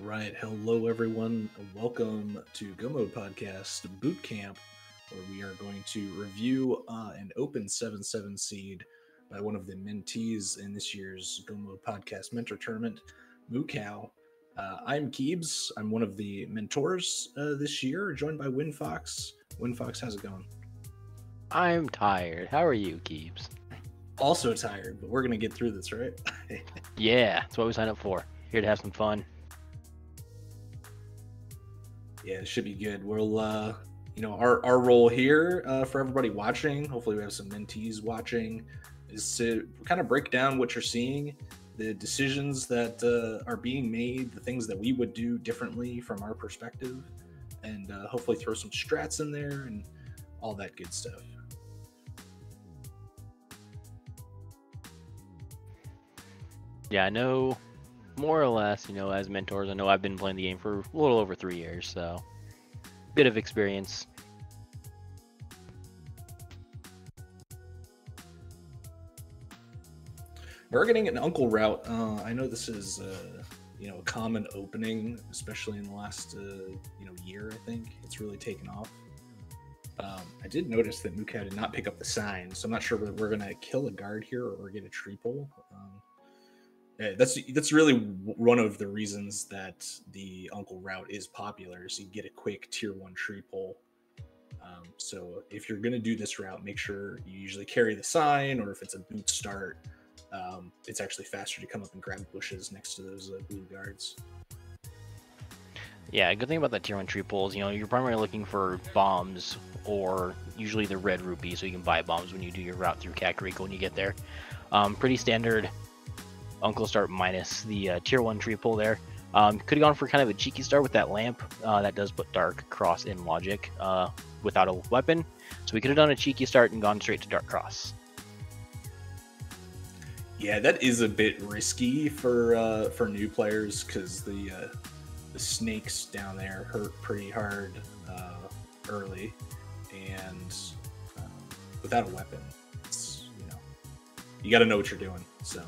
right, hello everyone. Welcome to Go Mode Podcast Boot Camp, where we are going to review an open 7-7 seed by one of the mentees in this year's Go Mode Podcast Mentor Tournament, Moocow. I'm Kiebs. I'm one of the mentors this year, joined by WindFox. WindFox, how's it going? I'm tired. How are you, Kiebs? Also tired, but we're going to get through this, right? Yeah, that's what we signed up for. Here to have some fun. Yeah, it should be good. We'll, our role here for everybody watching, hopefully we have some mentees watching, is to kind of break down what you're seeing, the decisions that are being made, the things that we would do differently from our perspective, and hopefully throw some strats in there and all that good stuff. Yeah, I know more or less, as mentors, I know I've been playing the game for a little over 3 years, so bit of experience. We're getting an uncle route. I know this is a common opening, especially in the last year. I think it's really taken off. I did notice that Moocow did not pick up the sign, so I'm not sure whether we're gonna kill a guard here or get a tree pole. That's really one of the reasons that the uncle route is popular, is you get a quick tier 1 tree pole. So if you're gonna do this route, make sure you usually carry the sign, or if it's a boot start, it's actually faster to come up and grab bushes next to those blue guards. Yeah, good thing about that tier 1 tree pole is, you're primarily looking for bombs, or usually the red rupee, so you can buy bombs when you do your route through Kakariko when you get there. Pretty standard uncle start minus the tier 1 tree pole there. Could have gone for kind of a cheeky start with that lamp. That does put Dark Cross in logic without a weapon. So we could have done a cheeky start and gone straight to Dark Cross. Yeah, that is a bit risky for new players, because the snakes down there hurt pretty hard early, and without a weapon, it's, you got to know what you're doing. So.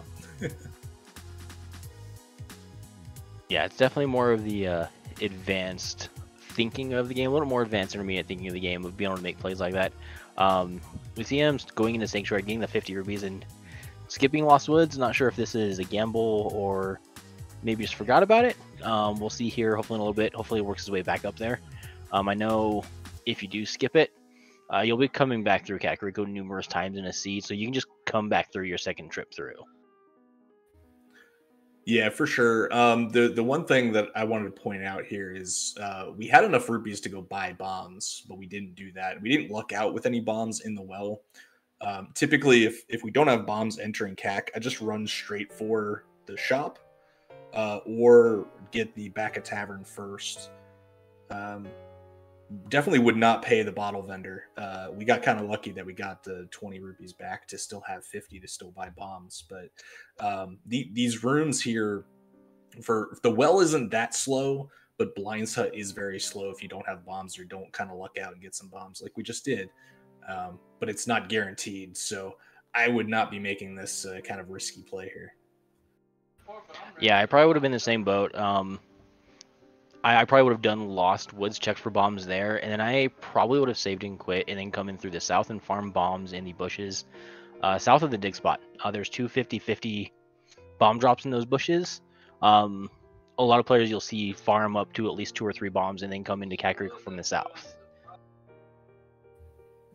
Yeah, it's definitely more of the advanced thinking of the game, a little more advanced intermediate thinking of the game, of being able to make plays like that. We see him going into Sanctuary, getting the 50 rupees and skipping Lost Woods. Not sure if this is a gamble or maybe just forgot about it. We'll see here, hopefully in a little bit. Hopefully it works his way back up there. I know if you do skip it, you'll be coming back through Kakariko numerous times in a seed, so you can just come back through your second trip through. Yeah, for sure. The one thing that I wanted to point out here is we had enough rupees to go buy bombs, but we didn't do that. We didn't luck out with any bombs in the well. Typically, if we don't have bombs entering CAC, I just run straight for the shop or get the back of tavern first. Definitely would not pay the bottle vendor. We got kind of lucky that we got the 20 rupees back to still have 50 to still buy bombs. But these rooms here, for the well isn't that slow, but Blind's Hut is very slow if you don't have bombs or don't kind of luck out and get some bombs like we just did. But it's not guaranteed, so I would not be making this kind of risky play here. Yeah, I probably would have been in the same boat. I probably would have done Lost Woods, checked for bombs there, and then I probably would have saved and quit, and then come in through the south and farm bombs in the bushes south of the dig spot. There's two 50-50 bomb drops in those bushes. A lot of players you'll see farm up to at least 2 or 3 bombs and then come into Kakariko from the south.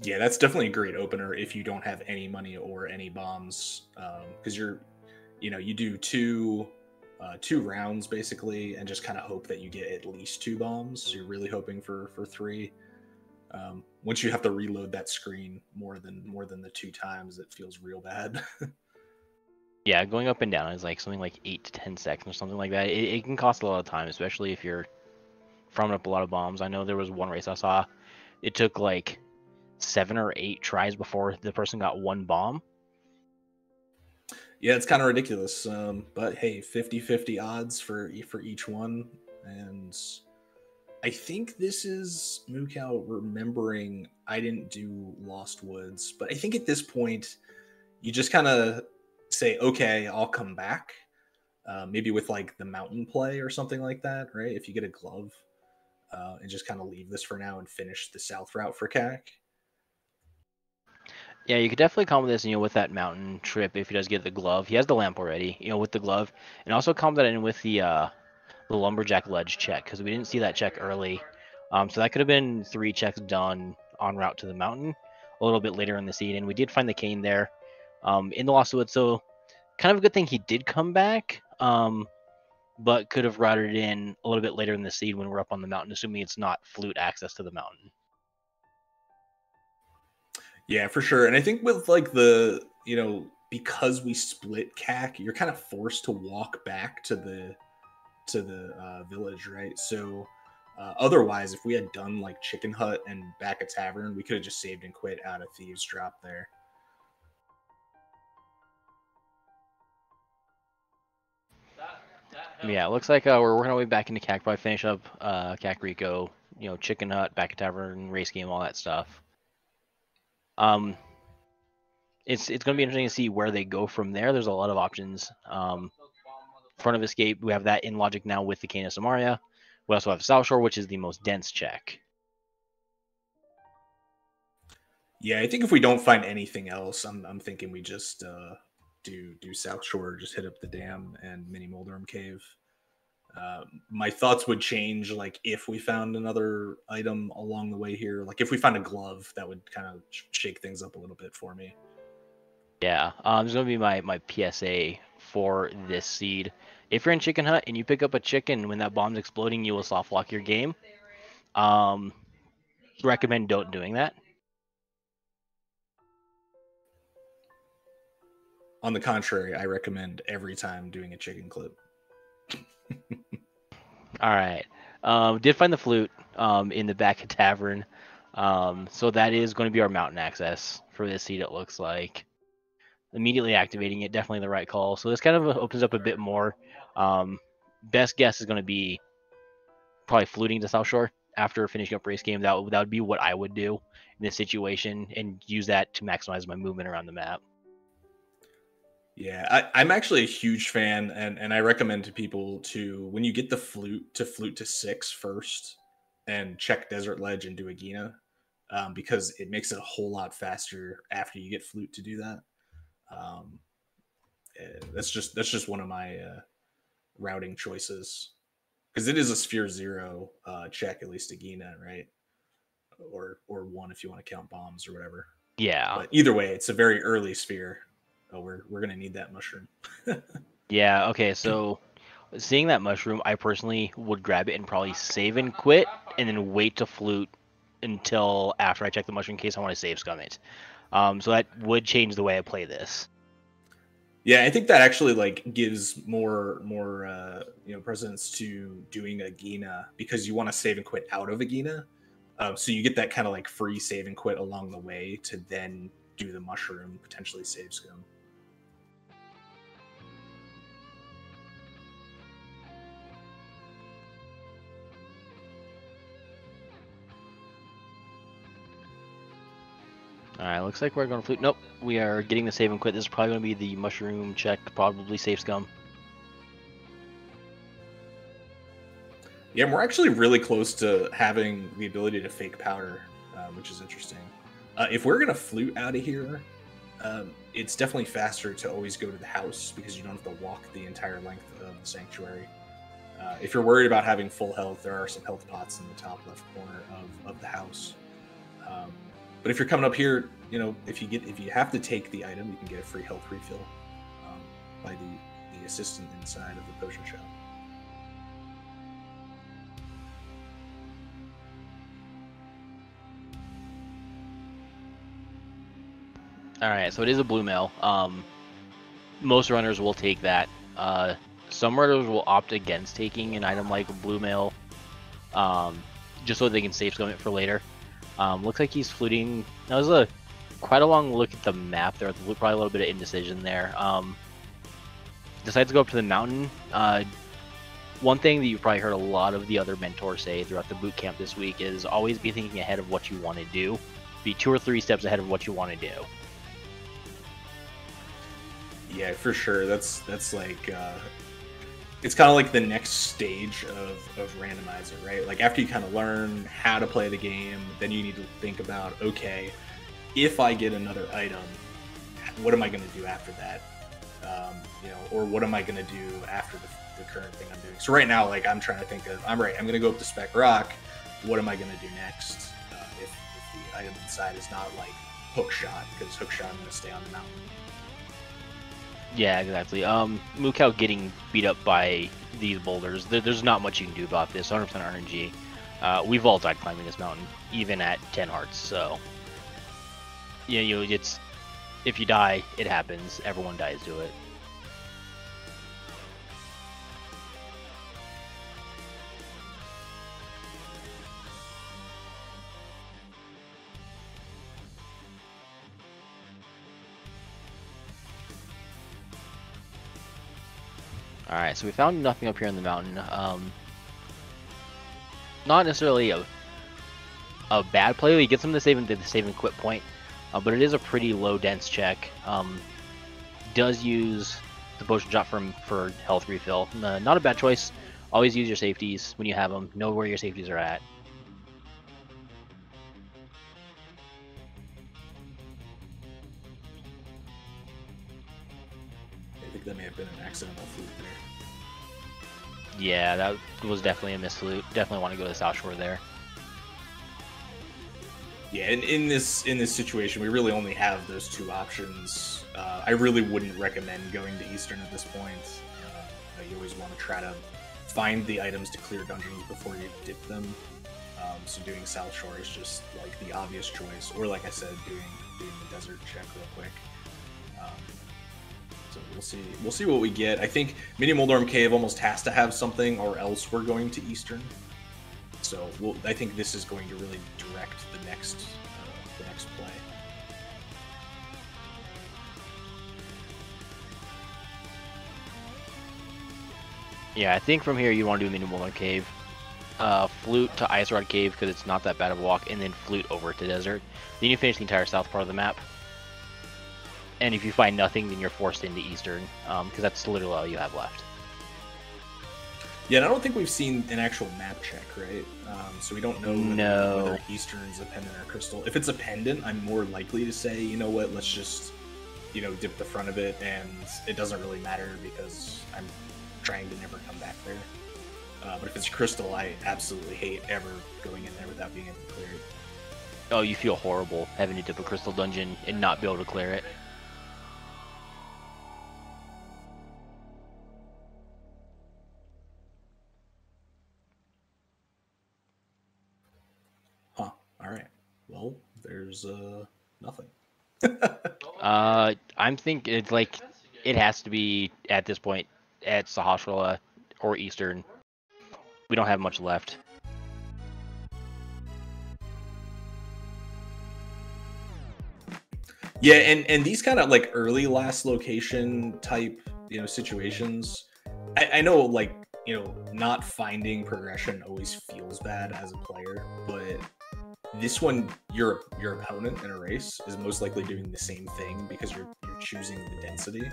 Yeah, that's definitely a great opener if you don't have any money or any bombs, because you do two rounds basically, and just kind of hope that you get at least 2 bombs. So you're really hoping for 3. Once you have to reload that screen more than the 2 times, it feels real bad. Yeah, going up and down is like something like 8 to 10 seconds or something like that. It can cost a lot of time, especially if you're farming up a lot of bombs. I know there was one race I saw, it took like 7 or 8 tries before the person got 1 bomb. Yeah, it's kind of ridiculous. But hey, 50-50 odds for each one. And I think this is Moocow remembering I didn't do Lost Woods. But I think at this point, you just kind of say, okay, I'll come back. maybe with like the mountain play or something like that, right? If you get a glove and just kind of leave this for now and finish the south route for CAC. Yeah, you could definitely combo this, with that mountain trip if he does get the glove. He has the lamp already, with the glove, and also combo that in with the lumberjack ledge check because we didn't see that check early. So that could have been 3 checks done en route to the mountain a little bit later in the seed, and we did find the cane there in the Lost Woods. So kind of a good thing he did come back, but could have routed in a little bit later in the seed when we're up on the mountain, assuming it's not flute access to the mountain. Yeah, for sure. And I think with like the, because we split CAC, you're kind of forced to walk back to the village, right? So otherwise, if we had done like Chicken Hut and back a tavern, we could have just saved and quit out of Thieves Drop there. Yeah, it looks like we're working our way back into CAC. Probably finish up CAC Rico, Chicken Hut, back a tavern, race game, all that stuff. It's going to be interesting to see where they go from there. There's a lot of options. Front of Escape, we have that in logic now with the Cane of Samaria. We also have South Shore, which is the most dense check. Yeah, I think if we don't find anything else, I'm thinking we just do South Shore, just hit up the dam and Mini Moldrum Cave. My thoughts would change like if we found another item along the way here. Like if we found a glove, that would kind of shake things up a little bit for me. Yeah, it's going to be my PSA for this seed. If you're in Chicken Hut and you pick up a chicken when that bomb's exploding, you will soft lock your game. Recommend don't doing that. On the contrary, I recommend every time doing a chicken clip. All right. Did find the flute in the back of tavern. So that is going to be our mountain access for this seed, it looks like. Immediately activating it, definitely the right call. So this kind of opens up a bit more. Best guess is going to be probably fluting to South Shore after finishing up race game. That would be what I would do in this situation and use that to maximize my movement around the map. Yeah, I'm actually a huge fan, and I recommend to people to, when you get the flute to 6 first and check Desert Ledge and do a Gina, because it makes it a whole lot faster after you get flute to do that. That's just one of my routing choices, because it is a sphere 0 check, at least a Gina, right? Or 1 if you want to count bombs or whatever. Yeah. But either way, it's a very early sphere. Oh, we're gonna need that mushroom. Yeah. Okay. So, seeing that mushroom, I personally would grab it and probably save and quit, and then wait to flute until after I check the mushroom in case I want to save scum it. So that would change the way I play this. Yeah, I think that actually like gives more precedence to doing a Gina, because you want to save and quit out of a Gina, so you get that kind of like free save and quit along the way to then do the mushroom, potentially save scum. Alright, looks like we're going to flute. Nope, we are getting the save and quit. This is probably going to be the mushroom check, probably save scum. Yeah, we're actually really close to having the ability to fake powder, which is interesting. If we're going to flute out of here, it's definitely faster to always go to the house, because you don't have to walk the entire length of the sanctuary. If you're worried about having full health, there are some health pots in the top left corner of the house. But if you're coming up here, if you have to take the item, you can get a free health refill by the assistant inside of the potion shop. Alright, so it is a blue mail. Most runners will take that. Some runners will opt against taking an item like a blue mail, just so they can save scum it for later. Looks like he's fluting. That was quite a long look at the map there. Probably a little bit of indecision there. Decides to go up to the mountain. One thing that you've probably heard a lot of the other mentors say throughout the boot camp this week is always be thinking ahead of what you want to do. Be 2 or 3 steps ahead of what you want to do. Yeah, for sure. That's like it's kind of like the next stage of randomizer, right? Like after you kind of learn how to play the game, then you need to think about, okay, if I get another item, what am I going to do after that? You know, or what am I going to do after the current thing I'm doing? So right now, like I'm trying to think of, I'm going to go up to Spec Rock. What am I going to do next? If the item inside is not like hook shot, because hook shot, I'm going to stay on the mountain. Yeah, exactly. Moocow getting beat up by these boulders. There's not much you can do about this. 100% RNG. We've all died climbing this mountain, even at 10 hearts. So, yeah, it's if you die, it happens. Everyone dies to it. Alright, so we found nothing up here on the mountain. Not necessarily a bad play. We get some of the save and quit point, but it is a pretty low dense check. Does use the potion shot for health refill. Not a bad choice. Always use your safeties when you have them. Know where your safeties are at. I think that may have been an accidental flute there. Yeah, that was definitely a miss flute. Definitely want to go to the South Shore there. Yeah, and in this situation, we really only have those two options. I really wouldn't recommend going to Eastern at this point. You always want to try to find the items to clear dungeons before you dip them. So doing South Shore is just like the obvious choice, or like I said, doing the desert check real quick. So we'll see what we get. I think Mini Moldorm Cave almost has to have something, or else we're going to Eastern. So I think this is going to really direct the next play. Yeah, I think from here you want to do Mini Moldorm Cave, flute to Ice Rod Cave because it's not that bad of a walk, and then flute over to desert. Then you finish the entire south part of the map. And if you find nothing, then you're forced into Eastern, because that's literally all you have left. Yeah, and I don't think we've seen an actual map check, right? So we don't know whether Eastern's a pendant or crystal. If it's a pendant, I'm more likely to say, you know what, let's just, dip the front of it, and it doesn't really matter because I'm trying to never come back there. But if it's crystal, I absolutely hate ever going in there without being able to clear it. Oh, you feel horrible having to dip a crystal dungeon and not be able to clear it. Huh. All right. Well, there's nothing. I'm thinking it's like it has to be at this point at Sahasrahla or Eastern. We don't have much left. Yeah, and these kind of like early last location type, situations. I know, like, not finding progression always feels bad as a player, but this one, your opponent in a race is most likely doing the same thing because you're choosing the density.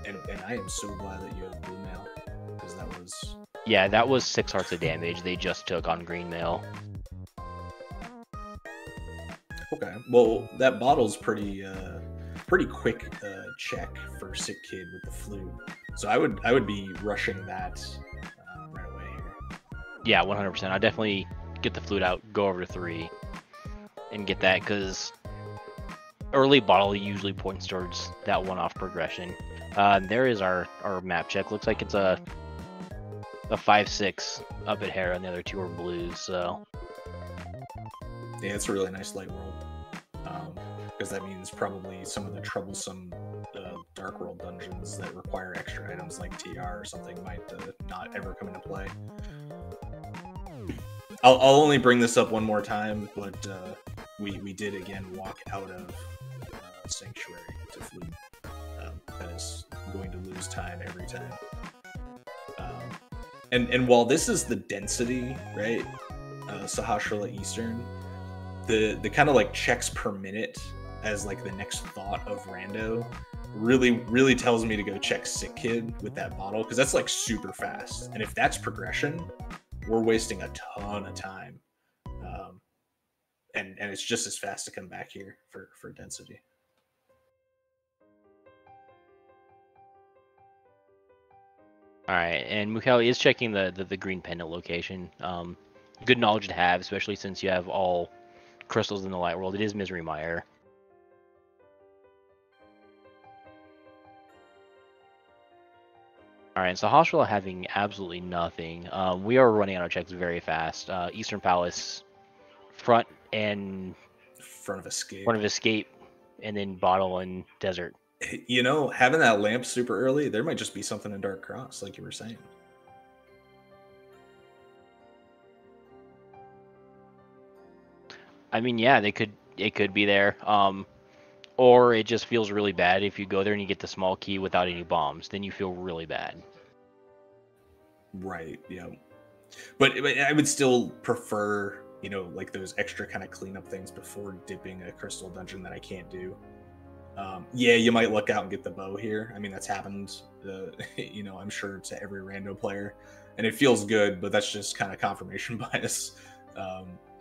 And I am so glad that you have blue mail, because that was... Yeah, that was 6 hearts of damage they just took on green mail. Okay, well, that bottle's pretty quick check for Sick Kid with the flute. So I would be rushing that right away here. Yeah, 100%. I'll definitely get the flute out, go over to 3, and get that, because early bottle usually points towards that one-off progression. There is our map check. Looks like it's a 5-6 up at Hera, and the other 2 are blues, so... Yeah, it's a really nice light world. Because that means probably some of the troublesome Dark World dungeons that require extra items like TR or something might not ever come into play. I'll only bring this up one more time, but we did again walk out of Sanctuary to Fleet. That is going to lose time every time. And while this is the density, right, Sahasrahla Eastern, the kind of like checks per minute as like the next thought of Rando really tells me to go check Sick Kid with that bottle, because that's like super fast. And if that's progression, we're wasting a ton of time. And it's just as fast to come back here for density. All right, and Moocow is checking the green pendant location. Good knowledge to have, especially since you have all crystals in the light world. It is Misery Mire. All right, so Hospital having absolutely nothing. We are running out of checks very fast. Eastern Palace, front and front of escape, and then bottle and desert. You know, having that lamp super early, there might just be something in Dark Cross, like you were saying. I mean, yeah, it could be there. Or it just feels really bad if you go there and you get the small key without any bombs. Then you feel really bad. Right, yeah. But I would still prefer, you know, like those extra kind of cleanup things before dipping a crystal dungeon that I can't do. Yeah, you might look out and get the bow here. I mean, that's happened, you know, I'm sure to every rando player. And it feels good, but that's just kind of confirmation bias.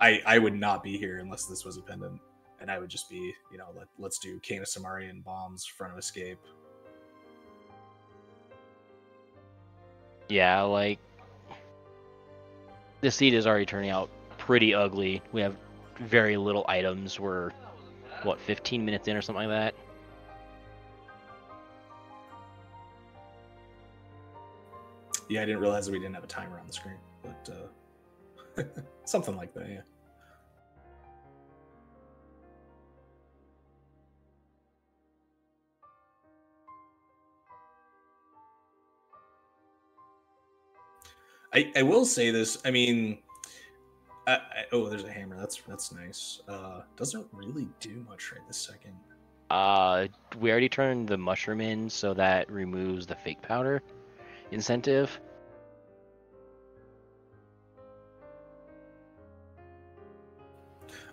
I would not be here unless this was a pendant. And I would just be, you know, let's do Cane of Samarian bombs, front of escape. Yeah, like, the seed is already turning out pretty ugly. We have very little items. We're, what, 15 minutes in or something like that? Yeah, I didn't realize that we didn't have a timer on the screen, but something like that, yeah. I will say this. I mean, oh, there's a hammer. That's nice. Doesn't really do much right this second. We already turned the mushroom in, so that removes the fake powder incentive.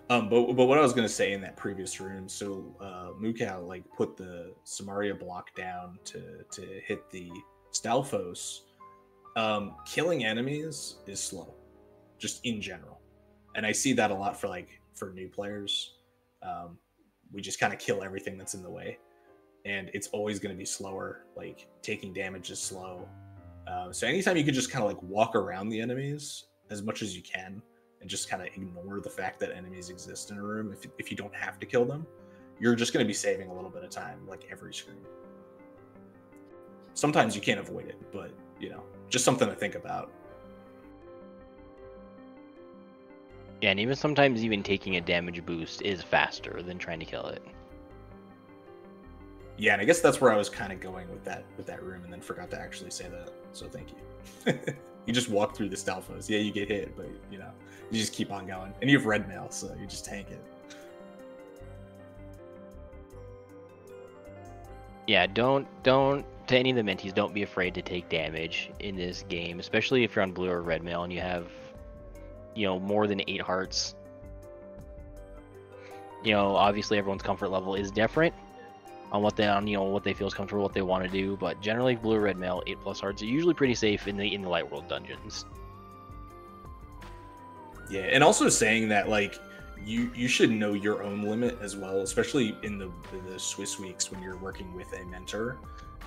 But what I was gonna say in that previous room, so Moocow like put the Samaria block down to hit the Stalfos. Killing enemies is slow, just in general, and I see that a lot for new players. We just kind of kill everything that's in the way, and it's always going to be slower. Like taking damage is slow, so anytime you could just kind of like walk around the enemies as much as you can, and just kind of ignore the fact that enemies exist in a room. If you don't have to kill them, you're just going to be saving a little bit of time, like every screen. Sometimes you can't avoid it, but you know, just something to think about. Yeah, and even sometimes even taking a damage boost is faster than trying to kill it. Yeah, and I guess that's where I was kind of going with that room, and then forgot to actually say that. So thank you. You just walk through the Stalfos. Yeah, you get hit, but you know, you just keep on going, and you have red mail, so you just tank it. Yeah, don't to any of the mentees, don't be afraid to take damage in this game, especially if you're on blue or red mail and you have, you know, more than 8 hearts. You know, obviously everyone's comfort level is different on what they feel is comfortable, what they want to do, but generally blue or red mail 8+ hearts are usually pretty safe in the light world dungeons. Yeah, and also saying that like you should know your own limit as well, especially in the Swiss weeks when you're working with a mentor,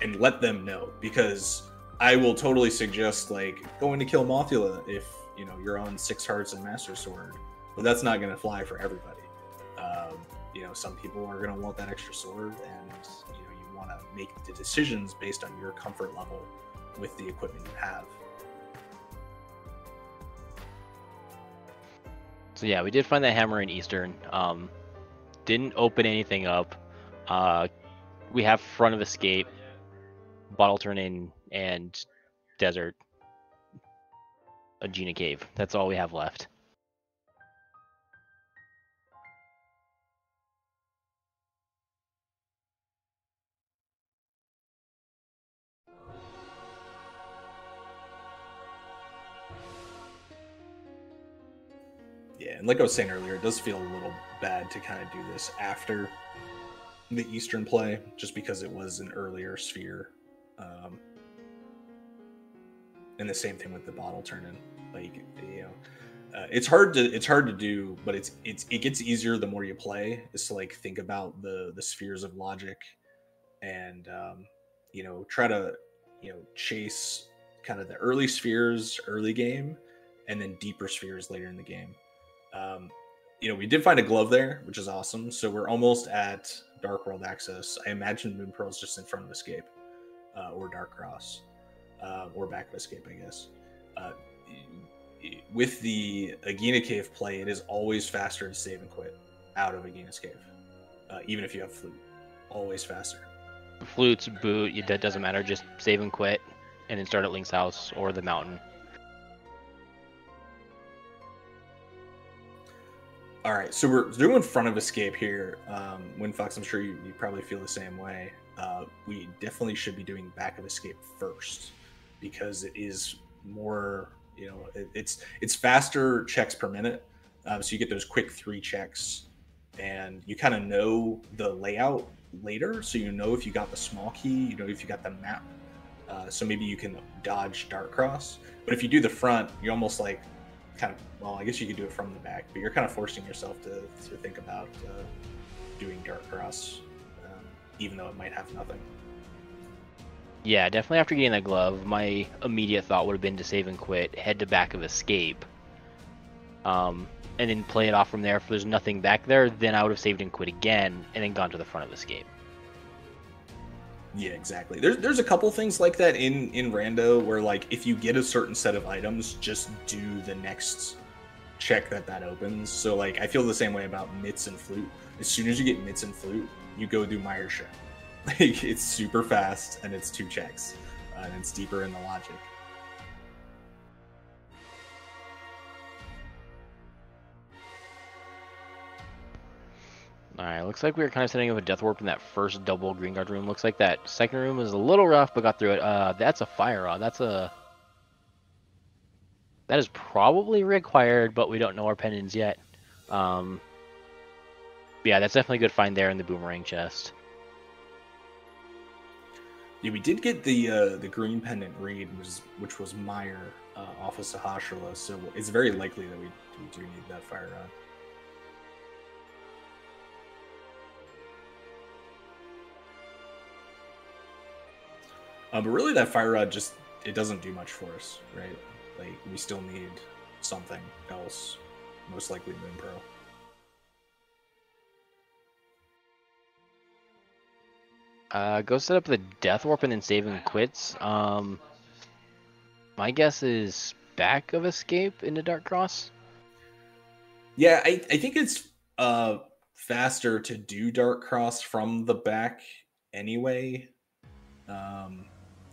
and let them know, because I will totally suggest like going to kill Mothula if you know you're on 6 hearts and Master Sword, but that's not going to fly for everybody. You know, some people are going to want that extra sword, and you know you want to make the decisions based on your comfort level with the equipment you have. So yeah, we did find that hammer in Eastern. Didn't open anything up. We have front of escape, bottle turn in, and desert. A Gina cave. That's all we have left. Yeah, and like I was saying earlier, it does feel a little bad to kind of do this after the Eastern play, just because it was an earlier sphere. And the same thing with the bottle turn-in. Like, you know, it's hard to do, but it gets easier the more you play. Is to like think about the spheres of logic, and you know, try to, you know, chase kind of the early spheres early game, and then deeper spheres later in the game. You know, we did find a glove there, which is awesome. So we're almost at Dark World access. I imagine Moon Pearl is just in front of Escape, or Dark Cross, or back of Escape, I guess. With the Agena Cave play, it is always faster to save and quit out of Agena's Cave, even if you have Flute. Always faster. Flutes, boot, that doesn't matter. Just save and quit, and then start at Link's house or the mountain. All right, so we're doing front of Escape here. WindFox, I'm sure you probably feel the same way. We definitely should be doing back of Escape first, because it is more, you know, it's faster checks per minute. So you get those quick 3 checks, and you kind of know the layout later. So you know if you got the small key, you know if you got the map. So maybe you can dodge Dark Cross. But if you do the front, you're almost like kind of, well, I guess you could do it from the back, but you're kind of forcing yourself to think about doing Dark Cross, even though it might have nothing. Yeah, definitely after getting that glove, my immediate thought would have been to save and quit, head to back of Escape, and then play it off from there. If there's nothing back there, then I would have saved and quit again, and then gone to the front of Escape. Yeah, exactly. There's a couple things like that in Rando, where like if you get a certain set of items, just do the next check that opens. So like I feel the same way about Mitts and Flute. As soon as you get Mitts and Flute, you go do Meyer Shell. Like it's super fast, and it's 2 checks, and it's deeper in the logic. Alright, looks like we were kind of setting up a Death Warp in that first double Green Guard room. Looks like that second room was a little rough, but got through it. That's a Fire Rod. That is probably required, but we don't know our pendants yet. Yeah, that's definitely a good find there in the Boomerang chest. Yeah, we did get the green pendant read, which was Meyer off of Sahasrahla, so it's very likely that we do need that Fire Rod. But really, that Fire Rod it doesn't do much for us, right? Like, we still need something else, most likely Moon Pearl. Go set up the Death Warp and then save and quits. My guess is back of Escape into Dark Cross. Yeah, I think it's faster to do Dark Cross from the back anyway.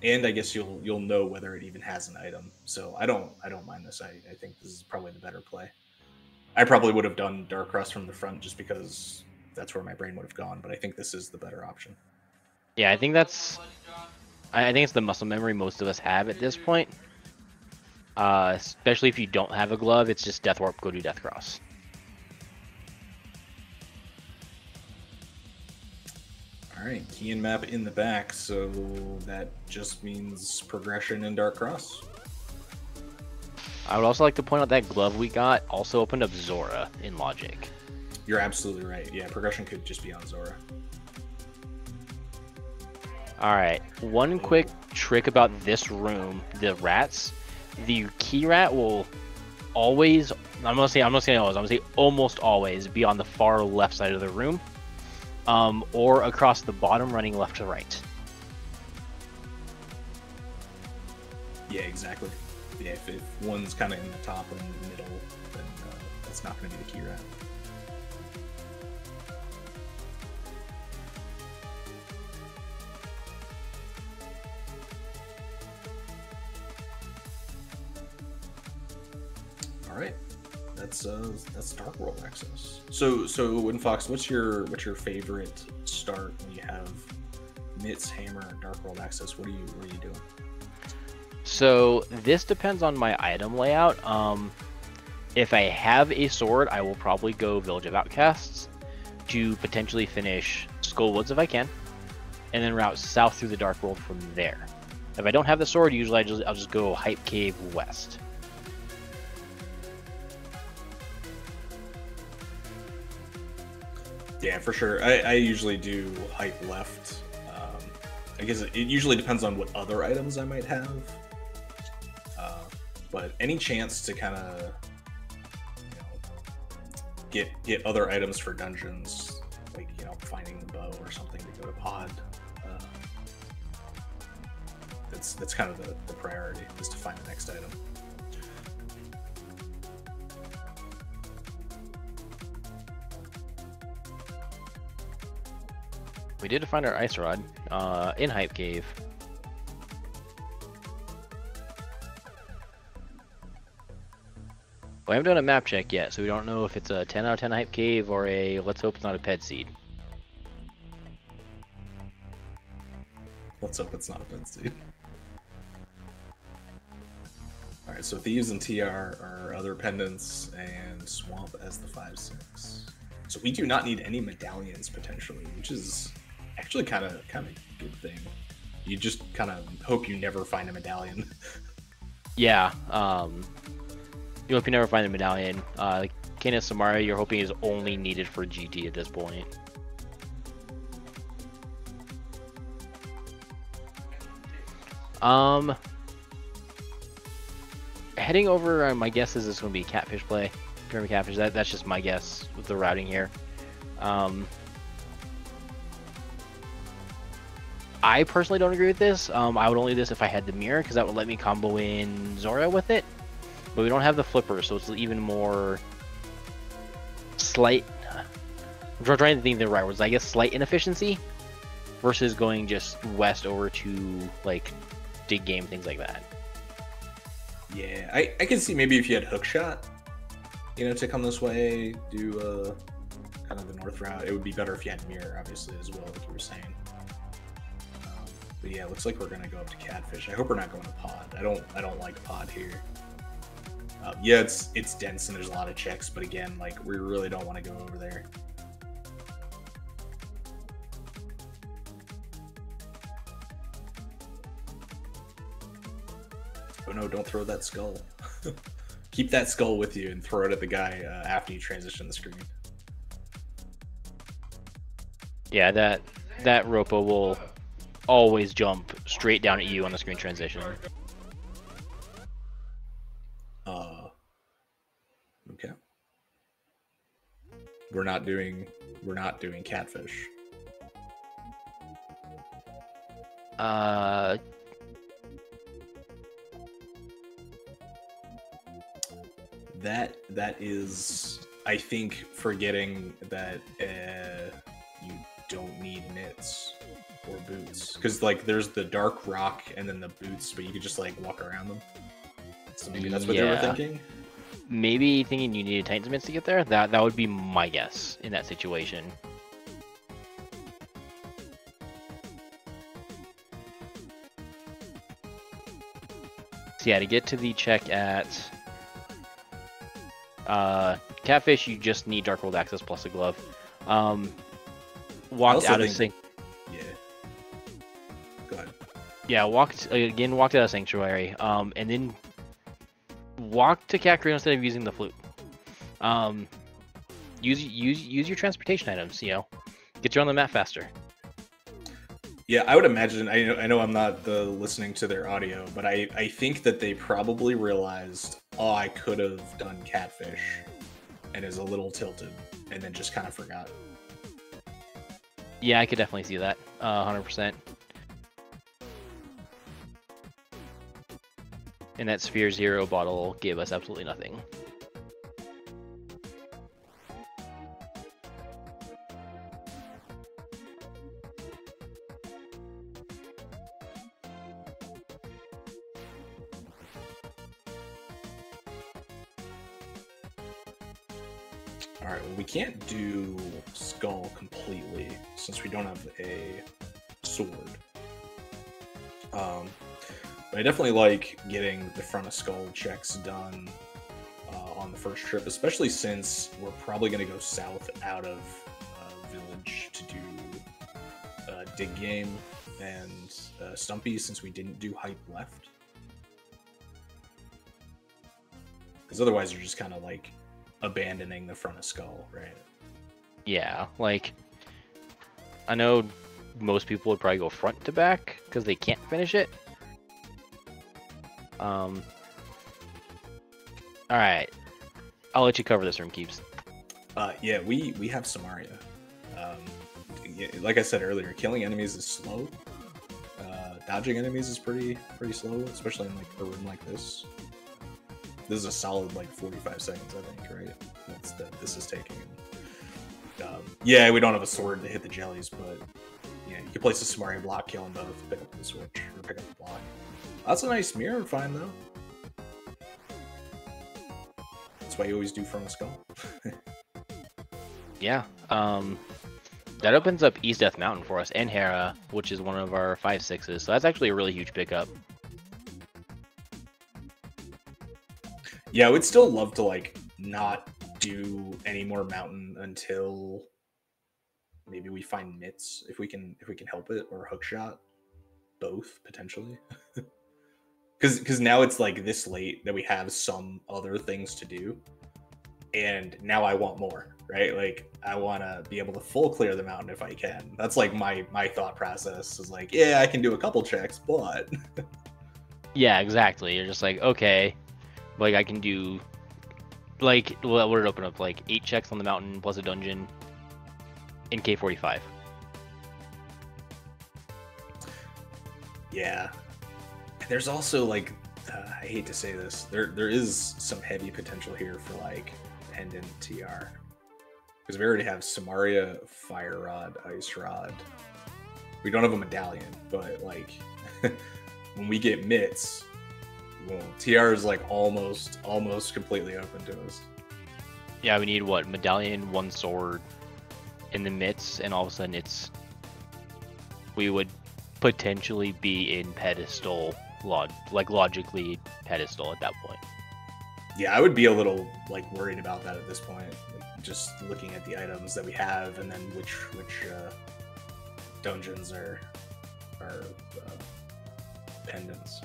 And I guess you'll know whether it even has an item. So I don't mind this. I think this is probably the better play. I probably would have done Dark Cross from the front just because that's where my brain would have gone, but I think this is the better option. Yeah, I think it's the muscle memory most of us have at this point. Especially if you don't have a glove, it's just Death Warp, go do Death Cross. All right, key and map in the back, so that just means progression in Dark Cross. I would also like to point out that glove we got also opened up Zora in Logic. You're absolutely right. Yeah, progression could just be on Zora. Alright, one quick trick about this room, the rats. The key rat will always, I'm gonna say always, I'm gonna say almost always be on the far left side of the room. Or across the bottom running left to right. Yeah, exactly. Yeah, if one's kind of in the top or in the middle, then that's not going to be the key rat. All right, that's Dark World access. So WindFox, what's your favorite start when you have Mitts, Hammer, Dark World access? What are you doing? So this depends on my item layout. If I have a sword, I will probably go Village of Outcasts. to potentially finish Skull Woods if I can, and then route south through the Dark World from there. If I don't have the sword, usually I'll just go Hype Cave west. Yeah, for sure. I usually do Hype left. I guess it usually depends on what other items I might have. But any chance to kind of get other items for dungeons, like finding the bow or something to go to pod. That's kind of the priority, is to find the next item. We did find our ice rod in Hype Cave. We haven't done a map check yet, so we don't know if it's a 10 out of 10 Hype Cave or a let's hope it's not a ped seed. Let's hope it's not a ped seed. Alright, so Thieves and TR are other pendants, and Swamp as the 5/6. So we do not need any medallions potentially, which is actually kind of a good thing. You just kind of hope you never find a medallion. Yeah, you hope you never find a medallion. Kena Samara, you're hoping is only needed for GT at this point. Heading over, my guess is this going to be catfish play. Pyramid catfish. That's just my guess with the routing here. I personally don't agree with this. I would only do this if I had the mirror, because that would let me combo in Zora with it. But we don't have the flipper, so it's even more slight. I'm trying to think of the right words. I guess slight inefficiency versus going just west over to like dig game, things like that. Yeah, I can see maybe if you had hook shot, to come this way, do kind of the north route. It would be better if you had mirror, obviously, as well, like you were saying. But yeah, it looks like we're gonna go up to catfish. I hope we're not going to pod. I don't like pod here. Yeah, it's dense and there's a lot of checks, but again, like we really don't want to go over there. Oh no, don't throw that skull. Keep that skull with you and throw it at the guy after you transition the screen. Yeah, that Ropo will always jump straight down at you on the screen transition. Okay. We're not doing catfish. That is, I think, forgetting that you don't need knits or boots, because like there's the dark rock and then the boots, but you could just like walk around them. So maybe that's what they were thinking. Maybe thinking you needed Titan's mitts to get there. That would be my guess in that situation. So yeah, to get to the check at catfish, you just need Dark World access plus a glove. Walked out of sync. Yeah. Go ahead. Yeah, walked out of sanctuary. And then walk to Cat Crane instead of using the flute. Use your transportation items. Get you on the map faster. Yeah, I would imagine. I know I'm not listening to their audio, but I think that they probably realized, oh, I could have done catfish, and is a little tilted, and then just kind of forgot. Yeah, I could definitely see that. 100%. And that Sphere Zero bottle gave us absolutely nothing. Alright, well, we can't do Skull completely since we don't have a sword. But I definitely like getting the front of Skull checks done on the first trip, especially since we're probably going to go south out of village to do dig game and Stumpy, since we didn't do hype left. Because otherwise you're just kind of like abandoning the front of Skull, right? Yeah, like I know most people would probably go front to back because they can't finish it. All right, I'll let you cover this room, Keeps. Yeah, we have Samaria. Like I said earlier, killing enemies is slow. Dodging enemies is pretty slow, especially in like a room like this. This is a solid like 45 seconds, I think, right? This is taking. Yeah, we don't have a sword to hit the jellies, but yeah, you can place a Samaria block, kill them both, pick up the switch, or pick up the block. That's a nice mirror find, though. That's why you always do from a skull. Yeah, that opens up East Death Mountain for us, and Hera, which is one of our 5/6s, so that's actually a really huge pickup. Yeah, I would still love to like not do any more mountain until maybe we find mitts, if we can help it, or hookshot, both potentially. Because now it's like this late that we have some other things to do, and now I want more, right? Like I want to be able to full clear the mountain if I can. That's like my thought process is like, yeah, I can do a couple checks, but Yeah, exactly. You're just like, okay, like I can do, like, what would it open up, like 8 checks on the mountain plus a dungeon in K45. Yeah. There's also like, I hate to say this, there is some heavy potential here for like pendant TR, because we already have Samaria, Fire Rod, Ice Rod. We don't have a medallion, but like when we get mitts, well, TR is like almost completely open to us. Yeah, we need what? Medallion, 1 sword in the mitts, and all of a sudden we would potentially be in pedestal, logically pedestal at that point. Yeah, I would be a little like worried about that at this point. Like, just looking at the items that we have, and then which dungeons are pendants.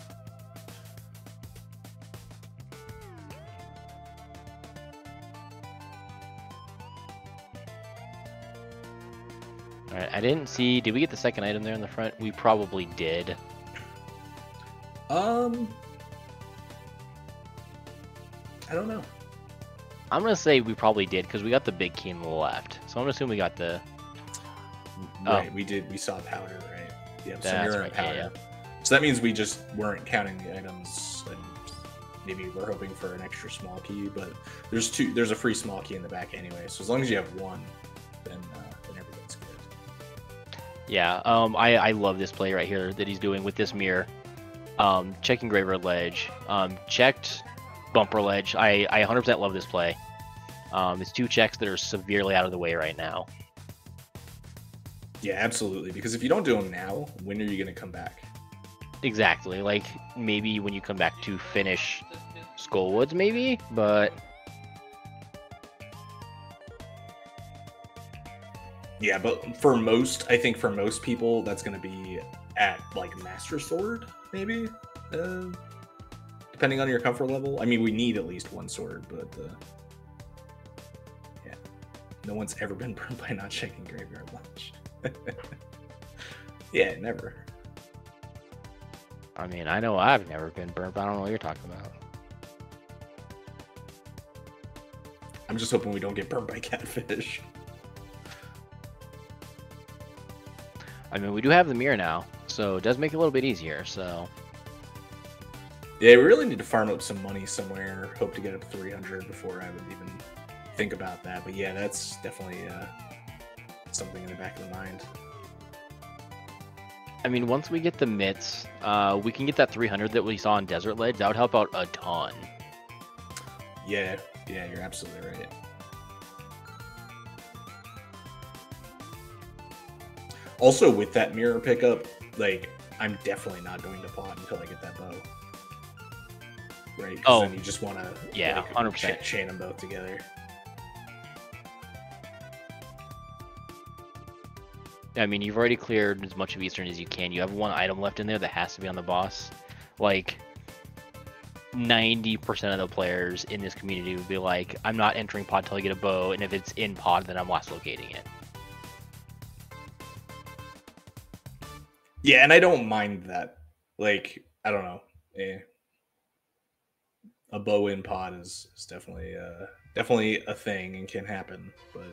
All right, I didn't see. Did we get the second item there in the front? We probably did. I don't know. I'm gonna say we probably did because we got the big key on the left. So I'm gonna assume we got the. Right, we did. We saw powder, right? Yeah, That's right, powder. Yeah. So that means we just weren't counting the items, and maybe we're hoping for an extra small key. But there's a free small key in the back anyway. So as long as you have one, then everything's good. Yeah. I love this play right here that he's doing with this mirror. Checking Graver Ledge. Checked Bumper Ledge. I 100% love this play. It's 2 checks that are severely out of the way right now. Yeah, absolutely. Because if you don't do them now, when are you going to come back? Exactly. Like, maybe when you come back to finish Skullwoods, maybe, but... Yeah, but I think for most people, that's going to be at, like, Master Sword, maybe? Depending on your comfort level. I mean, we need at least 1 sword, but... yeah. No one's ever been burned by not checking Graveyard Lodge. Yeah, never. I mean, I know I've never been burnt, but I don't know what you're talking about. I'm just hoping we don't get burnt by catfish. I mean, we do have the mirror now, so it does make it a little bit easier, so... Yeah, we really need to farm up some money somewhere. Hope to get up to 300 before I would even think about that. But yeah, that's definitely something in the back of the mind. I mean, once we get the mitts, we can get that 300 that we saw on Desert Ledge. That would help out a ton. Yeah, you're absolutely right. Also, with that mirror pickup, like, I'm definitely not going to pot until I get that bow. Right? Oh, then you just want to, yeah, like, 100%. chain them both together. I mean, you've already cleared as much of Eastern as you can. You have one item left in there that has to be on the boss. Like, 90% of the players in this community would be like, I'm not entering pod till I get a bow, and if it's in pod, then I'm last locating it. Yeah, and I don't mind that. Like, I don't know. A bow in pod is definitely a thing and can happen, but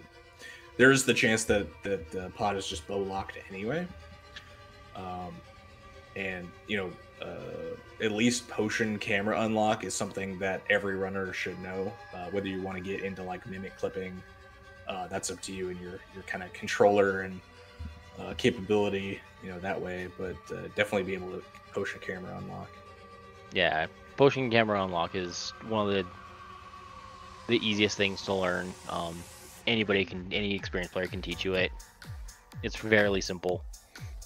there is the chance that the pod is just bow locked anyway. And at least potion camera unlock is something that every runner should know. Whether you want to get into like mimic clipping, that's up to you and your kind of controller and capability, that way. But definitely be able to potion camera unlock. Yeah, potion camera unlock is one of the easiest things to learn. Any experienced player can teach you it. It's fairly simple.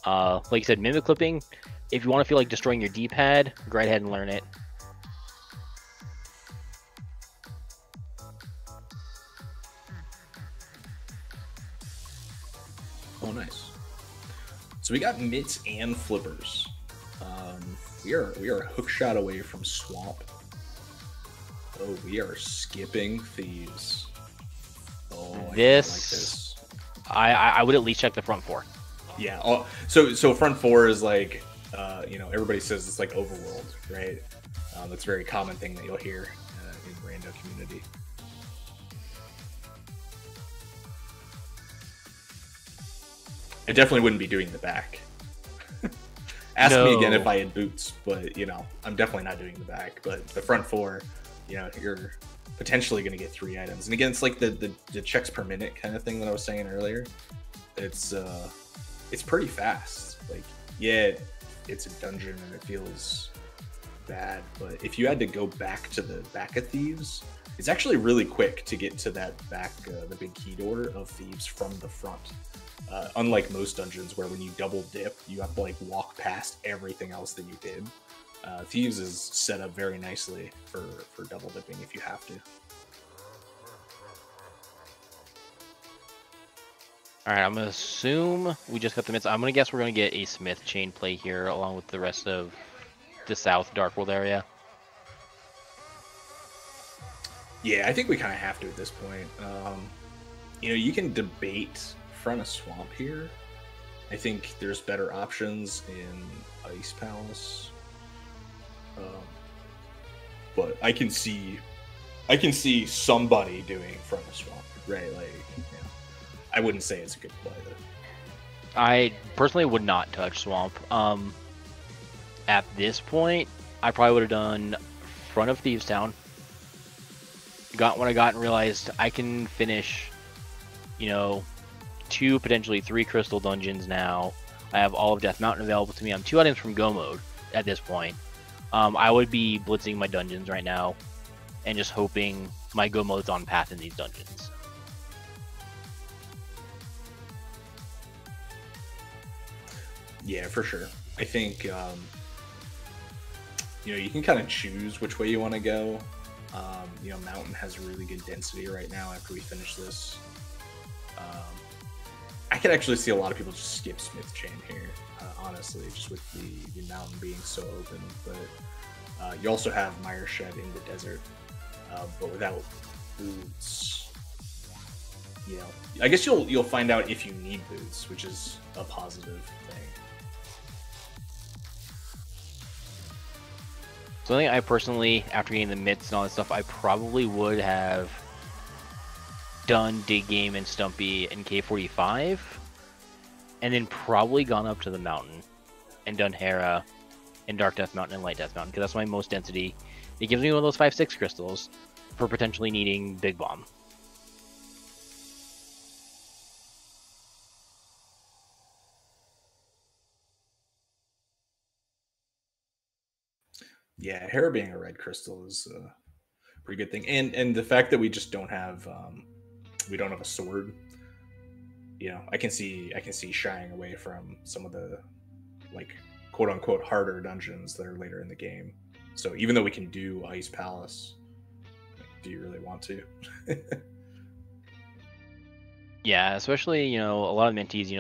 Like you said, mimic clipping. If you want to feel like destroying your D-pad, go right ahead and learn it. Oh, nice. So we got mitts and flippers. We are a hook shot away from swamp. Oh, we are skipping thieves. Oh, I like this. I would at least check the front four. Yeah. So front four is like, everybody says it's like overworld, right? That's a very common thing that you'll hear in the Rando community. I definitely wouldn't be doing the back. Ask me again if I had boots, but I'm definitely not doing the back. But the front four, you're potentially going to get 3 items. And again, it's like the checks per minute kind of thing that I was saying earlier. It's pretty fast. Like, yeah, it's a dungeon and it feels bad, but if you had to go back to the back of thieves, it's actually really quick to get to that back, the big key door of thieves from the front. Unlike most dungeons where when you double dip, you have to like walk past everything else that you did. Thieves is set up very nicely for double dipping if you have to. All right, I'm gonna assume we just got the mitts. I'm gonna guess we're gonna get a smith chain play here along with the rest of the south Dark World area. Yeah, I think we kind of have to at this point. You can debate front of swamp here. I think there's better options in Ice Palace, but I can see somebody doing front of swamp, right? Like, I wouldn't say it's a good play though. I personally would not touch swamp. At this point, I probably would have done front of Thieves Town. Got what I got and realized I can finish, 2, potentially 3 crystal dungeons now. I have all of Death Mountain available to me. I'm 2 items from Go mode at this point. I would be blitzing my dungeons right now and just hoping my Go mode's on path in these dungeons. Yeah, for sure. I think, you can kind of choose which way you want to go. Mountain has really good density right now after we finish this. I could actually see a lot of people just skip Smith Chain here, honestly, just with the mountain being so open. But you also have Mire Shed in the desert, but without boots. I guess you'll find out if you need boots, which is a positive thing. So I think I personally, after getting the mitts and all that stuff, I probably would have done Dig Game and Stumpy and K45, and then probably gone up to the mountain and done Hera and Dark Death Mountain and Light Death Mountain, because that's my most density. It gives me one of those 5-6 crystals for potentially needing Big Bomb. Yeah, Hera being a red crystal is a pretty good thing, and the fact that we just don't have a sword. I can see shying away from some of the like quote unquote harder dungeons that are later in the game. So even though we can do Ice Palace, do you really want to? Yeah, especially a lot of mentees,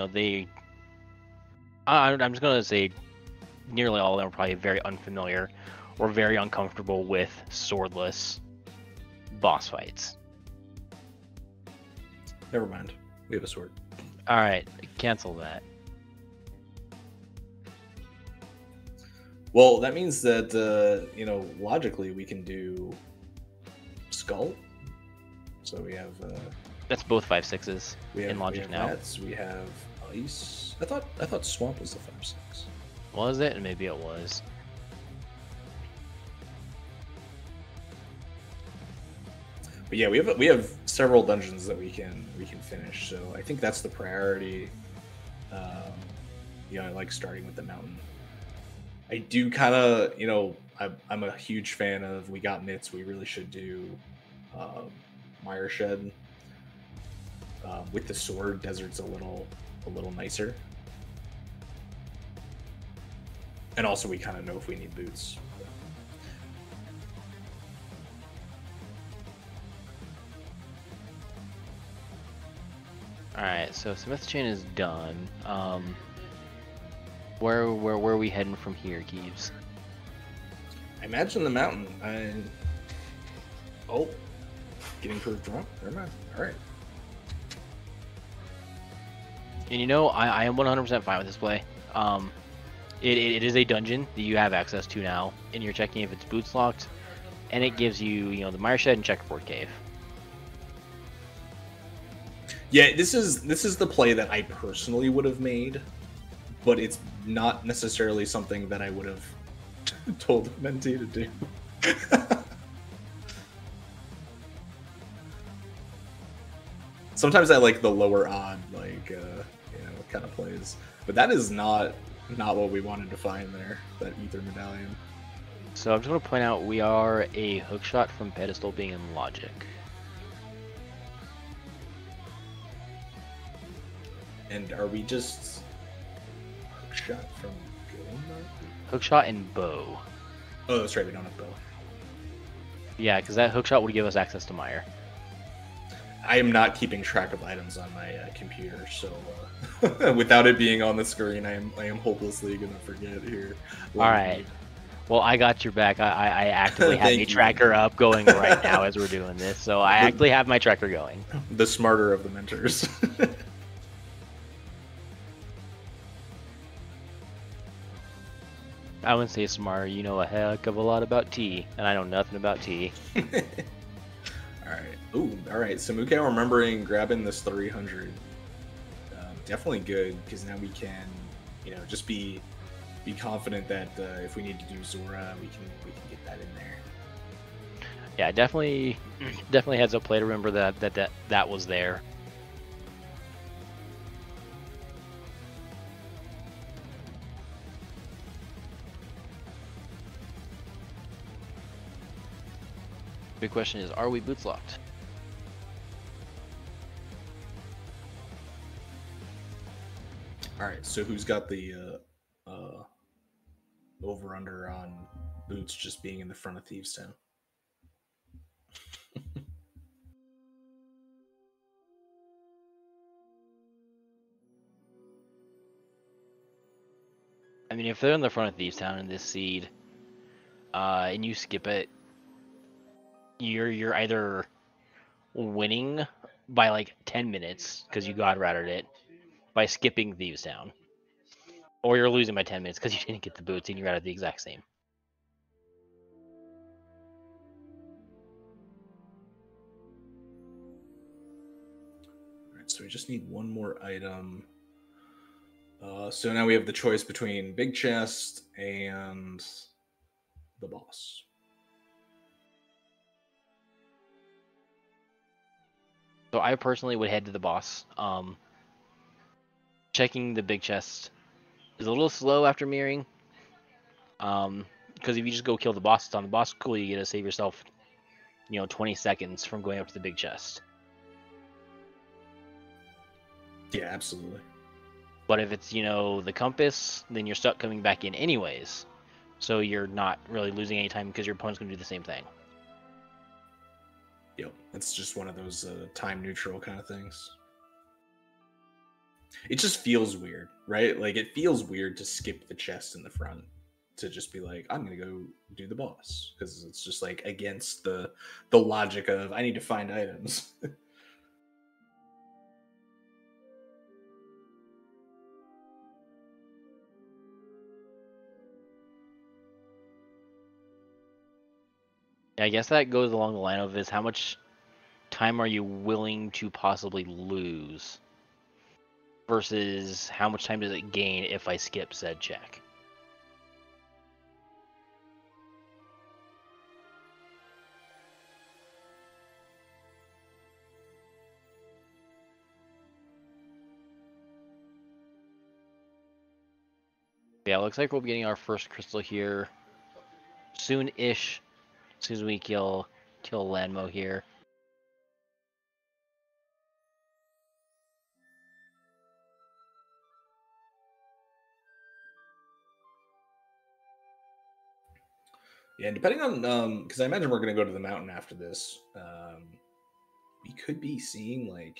I'm just gonna say nearly all of them are probably very unfamiliar or very uncomfortable with swordless boss fights. Never mind. We have a sword. All right, cancel that. Well, that means that logically we can do skull. So we have that's both 5/6s in logic now. Nets, we have ice. I thought swamp was the 5/6. Was it? Maybe it was. But yeah, we have several dungeons that we can finish. So I think that's the priority. I like starting with the mountain. I do kind of, I'm a huge fan of We Got Mitts. We really should do Mire Shed. With the sword, desert's a little nicer. And also we kind of know if we need boots. Alright, so Smith Chain is done. Where are we heading from here, Kiebs? I imagine the mountain. Getting proved wrong. Never mind. All right. And I am 100% fine with this play. It is a dungeon that you have access to now, and you're checking if it's boots locked, and it gives you, the Mire Shed and Checkerboard Cave. Yeah, this is the play that I personally would have made, but it's not necessarily something that I would have told the mentee to do. Sometimes I like the lower odd, kind of plays, but that is not what we wanted to find there. That ether medallion. So I'm just going to point out we are a hookshot from pedestal being in logic. And are we just hookshot from going? Hookshot and bow. Oh, that's right. We don't have bow. Yeah, because that hookshot would give us access to Mire. I am not keeping track of items on my computer, so without it being on the screen, I am hopelessly gonna forget here. All right. Well, I got your back. I actively have a tracker up going right now as we're doing this, so I actually have my tracker going. The smarter of the mentors. I wouldn't say smart. You know a heck of a lot about tea, and I know nothing about tea. Alright. Ooh, alright. So Moocow remembering grabbing this 300. Definitely good, because now we can, just be confident that if we need to do Zora, we can get that in there. Yeah, definitely heads up play to remember that was there. Big question is, are we boots locked? All right, so who's got the over under on boots just being in the front of Thieves Town? I mean, if they're in the front of Thieves Town in this seed, and you skip it, you're either winning by like 10 minutes because you god ratted it by skipping Thieves Town, or you're losing by 10 minutes because you didn't get the boots and you ratted the exact same. All right, so we just need one more item. So now we have the choice between Big Chest and the boss. So I personally would head to the boss. Checking the big chest is a little slow after mirroring. Because if you just go kill the boss, it's on the boss cool, you get to save yourself, 20 seconds from going up to the big chest. Yeah, absolutely. But if it's, the compass, then you're stuck coming back in anyways. So you're not really losing any time because your opponent's going to do the same thing. Yep, it's just one of those time neutral kind of things. it just feels weird, right? Like it feels weird to skip the chest in the front, to just be like, I'm gonna go do the boss, because it's just like against the logic of I need to find items. Yeah, I guess that goes along the line of is how much time are you willing to possibly lose versus how much time does it gain if I skip said check? Yeah, looks like we'll be getting our first crystal here soon-ish, as soon as we kill Lanmo here. Yeah, depending on because I imagine we're gonna go to the mountain after this. We could be seeing like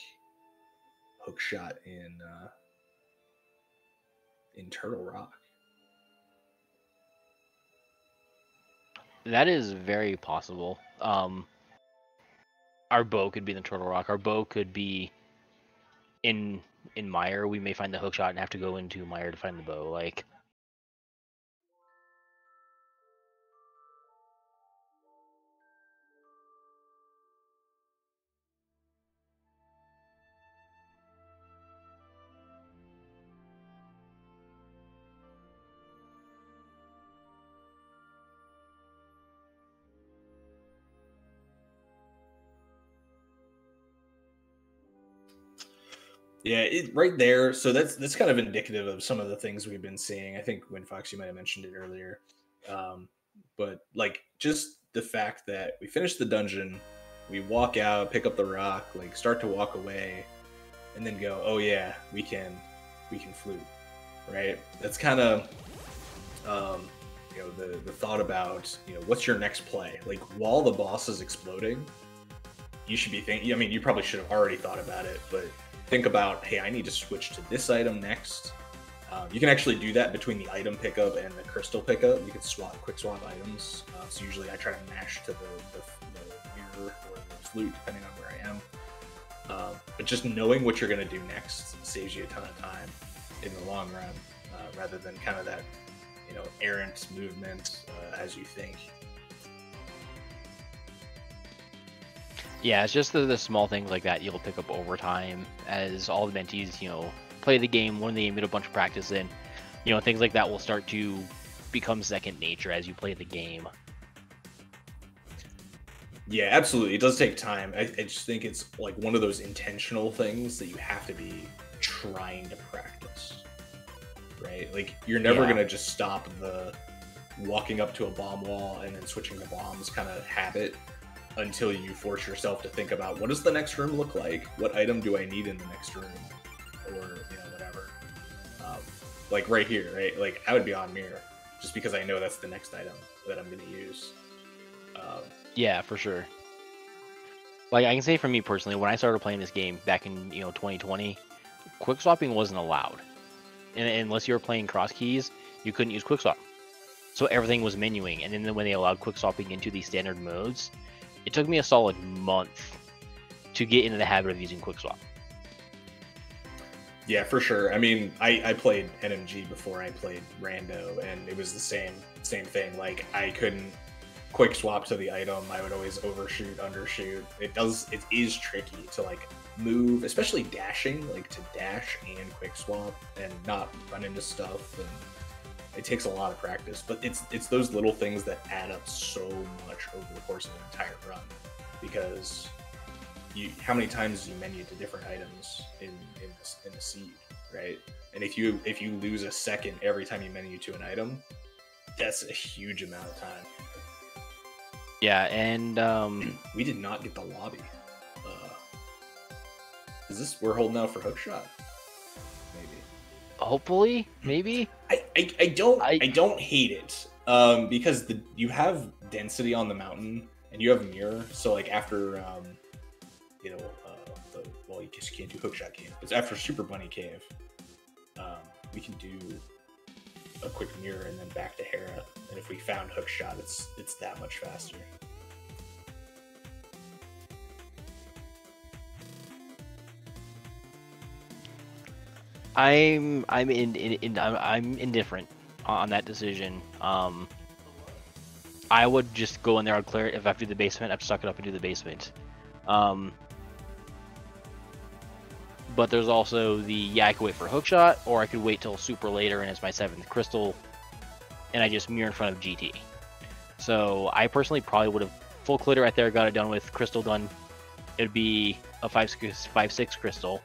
hookshot in Turtle Rock. That is very possible. Our bow could be in the Turtle Rock. Our bow could be in Mire. We may find the hookshot and have to go into Mire to find the bow. Like, Yeah, right there. So that's kind of indicative of some of the things we've been seeing. I think WindFox, you might have mentioned it earlier, but like just the fact that we finish the dungeon, we walk out, pick up the rock, like start to walk away, and then go, oh yeah, we can flute, right? That's kind of the thought about what's your next play. Like while the boss is exploding, you should be thinking. I mean, you probably should have already thought about it, but think about, hey, I need to switch to this item next. You can actually do that between the item pickup and the crystal pickup. You can quick swap items. So usually I try to mash to the mirror or the flute, depending on where I am. But just knowing what you're going to do next saves you a ton of time in the long run, rather than kind of that errant movement as you think. yeah, it's just the small things like that you'll pick up over time as all the mentees, play the game, learn the game, get a bunch of practice in. Things like that will start to become second nature as you play the game. Yeah, absolutely. It does take time. I just think it's like one of those intentional things that you have to be trying to practice, right? Like you're never going to just stop the walking up to a bomb wall and then switching to bombs kind of habit until you force yourself to think about, what does the next room look like? What item do I need in the next room? Or, whatever. Like right here, right? Like I would be on mirror just because I know that's the next item that I'm going to use. Yeah, for sure. Like I can say for me personally, when I started playing this game back in 2020, quick swapping wasn't allowed. And unless you were playing cross keys, you couldn't use quick swap. So everything was menuing. And then when they allowed quick swapping into the standard modes, it took me a solid month to get into the habit of using quick swap. Yeah, for sure. I mean, I played NMG before I played Rando, and it was the same thing. Like I couldn't quick swap to the item. I would always overshoot, undershoot. It is tricky to like move, especially dashing, like to dash and quick swap and not run into stuff. And it takes a lot of practice, but it's those little things that add up so much over the course of an entire run, because how many times do you menu to different items in the seed, right? And if you lose a second every time you menu to an item, that's a huge amount of time. Yeah, and we did not get the lobby. We're holding out for hookshot? Maybe. Hopefully, maybe. I don't hate it, because you have density on the mountain and you have mirror. So like after because you can't do hookshot cave. But after Super Bunny Cave, we can do a quick mirror and then back to Hera. And if we found hookshot, it's that much faster. I'm indifferent on that decision. I would just go in there. I'd clear it. If I have to do the basement, I'd suck it up and do the basement. But there's also the I could wait for hookshot, or I could wait till super later and it's my 7th crystal, and I just mirror in front of GT. So I personally probably would have full cleared right there, got it done with crystal done. It'd be a 5/6 crystal,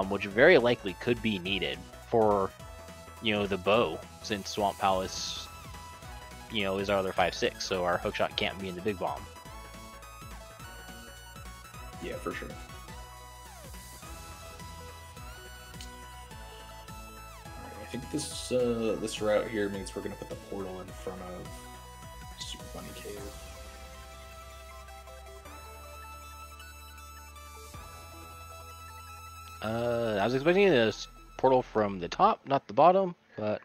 which very likely could be needed for, the bow, since Swamp Palace, is our other 5/6, so our hookshot can't be in the big bomb. Yeah, for sure. Alright, I think this route here means we're gonna put the portal in front of Super Bunny Cave. I was expecting this portal from the top, not the bottom, but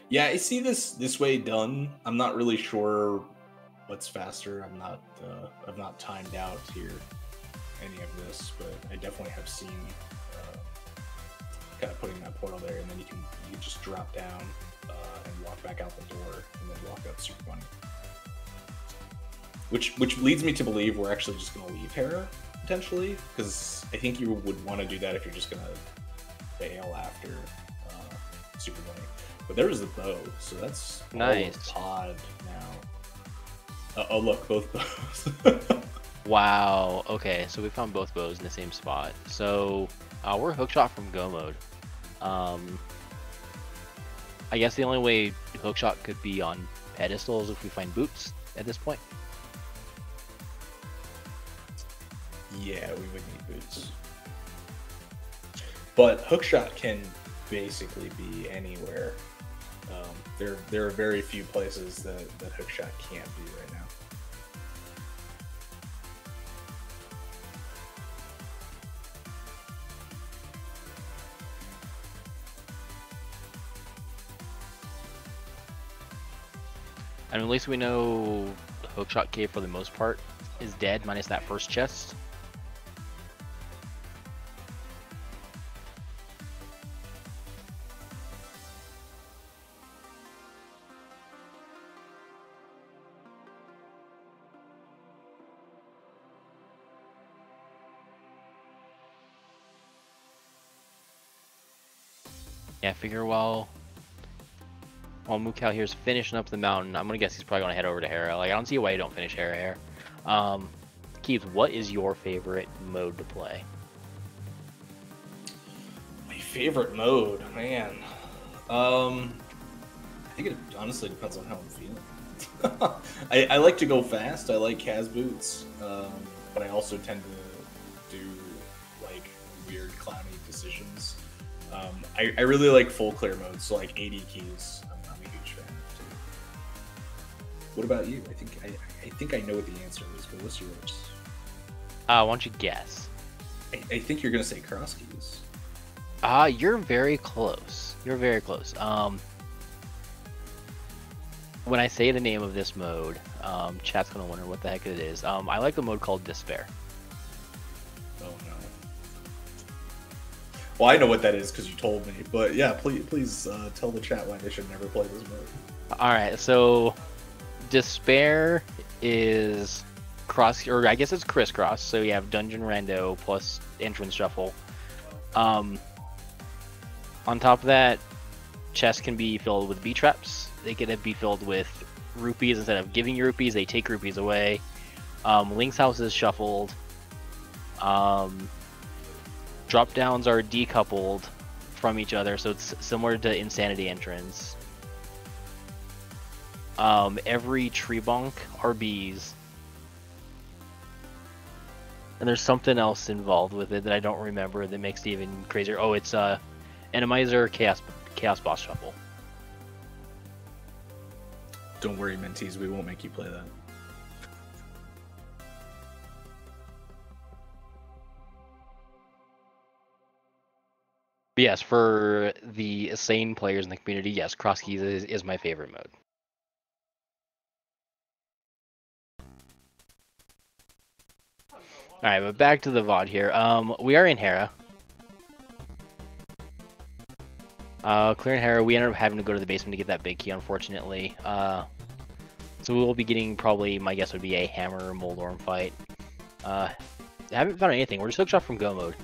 yeah, I see this way done. I'm not really sure what's faster. I've not timed out here any of this, but I definitely have seen kind of putting that portal there, and then you can just drop down and walk back out the door, and then walk up Super Bunny. Which leads me to believe we're actually just going to leave Hera, potentially, because I think you would want to do that if you're just going to bail after Super Bunny. But there's the bow, so that's nice. Pod now. Oh look, both bows. Wow. Okay, so we found both bows in the same spot. So we're hookshot from go mode. I guess the only way hookshot could be on pedestals if we find boots at this point. Yeah, we would need boots. But hookshot can basically be anywhere. There are very few places that hookshot can't be right now. And at least we know hookshot cave for the most part is dead, minus that first chest. Yeah, I figure while Moocow here's finishing up the mountain, I'm gonna guess he's probably gonna head over to Hera. Like, I don't see why you don't finish Hera here. Kiebs, what is your favorite mode to play? My favorite mode, man. I think it honestly depends on how I'm feeling. I like to go fast. I like Kaz boots, but I also tend to do like weird clowny decisions. I really like full clear mode, so like 80 keys. I'm a huge fan of too. What about you? I think I know what the answer is, but what's yours? Why don't you guess? I think you're gonna say cross keys. You're very close. You're very close. When I say the name of this mode, chat's gonna wonder what the heck it is. I like the mode called Despair. Oh no. Well, I know what that is because you told me, but yeah, please tell the chat why they should never play this mode. All right, so Despair is cross, or I guess it's crisscross. So you have Dungeon Rando plus Entrance Shuffle. On top of that, chests can be filled with B-traps. They can be filled with rupees. Instead of giving you rupees, they take rupees away. Link's house is shuffled. Drop downs are decoupled from each other, so it's similar to Insanity Entrance. Every tree bonk are bees. And there's something else involved with it that I don't remember that makes it even crazier. Oh, it's Enemizer Chaos Boss Shuffle. Don't worry, mentees, we won't make you play that. But yes, for the sane players in the community, yes, cross keys is my favorite mode. Alright, but back to the VOD here. We are in Hera. Clearing Hera, we ended up having to go to the basement to get that big key, unfortunately. So we will be getting, probably, my guess would be a Hammer Moldorm fight. I haven't found anything. We're just hookshot from go mode.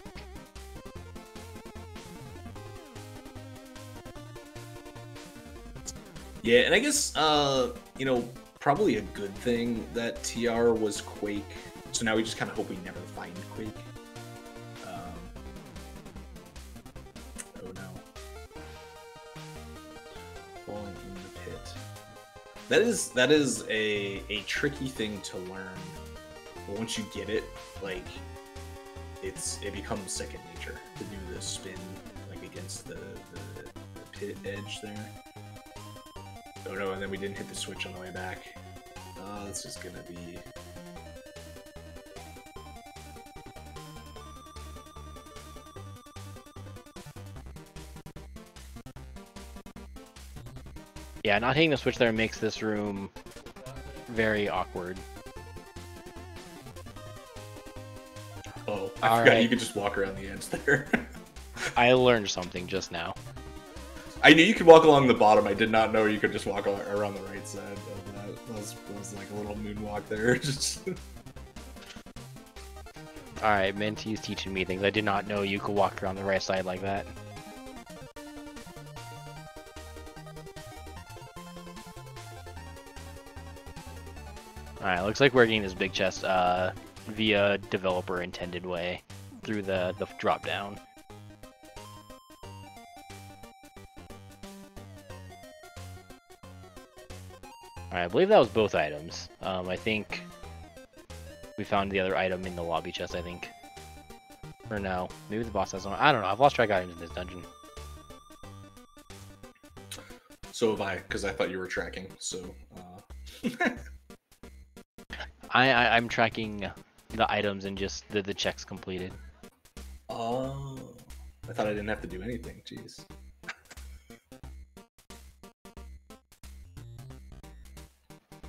Yeah, and I guess, you know, probably a good thing that TR was Quake. So now we just kind of hope we never find Quake. Oh no. Falling in the pit. That is a tricky thing to learn. But once you get it, like, it becomes second nature to do the spin, like, against the pit edge there. Oh no, and then we didn't hit the switch on the way back. Oh, this is gonna be... Yeah, not hitting the switch there makes this room very awkward. Oh, I forgot you could just walk around the edge there. I learned something just now. I knew you could walk along the bottom. I did not know you could just walk around the right side of that. That was like a little moonwalk there. Just... Alright, mentee's teaching me things. I did not know you could walk around the right side like that. Alright, looks like we're getting this big chest via developer intended way through the drop down. Alright, I believe that was both items. I think we found the other item in the lobby chest, I think. Or no, maybe the boss has one. I don't know, I've lost track of items in this dungeon. So have I, because I thought you were tracking, so... I'm tracking the items and just the checks completed. Oh, I thought I didn't have to do anything. Jeez.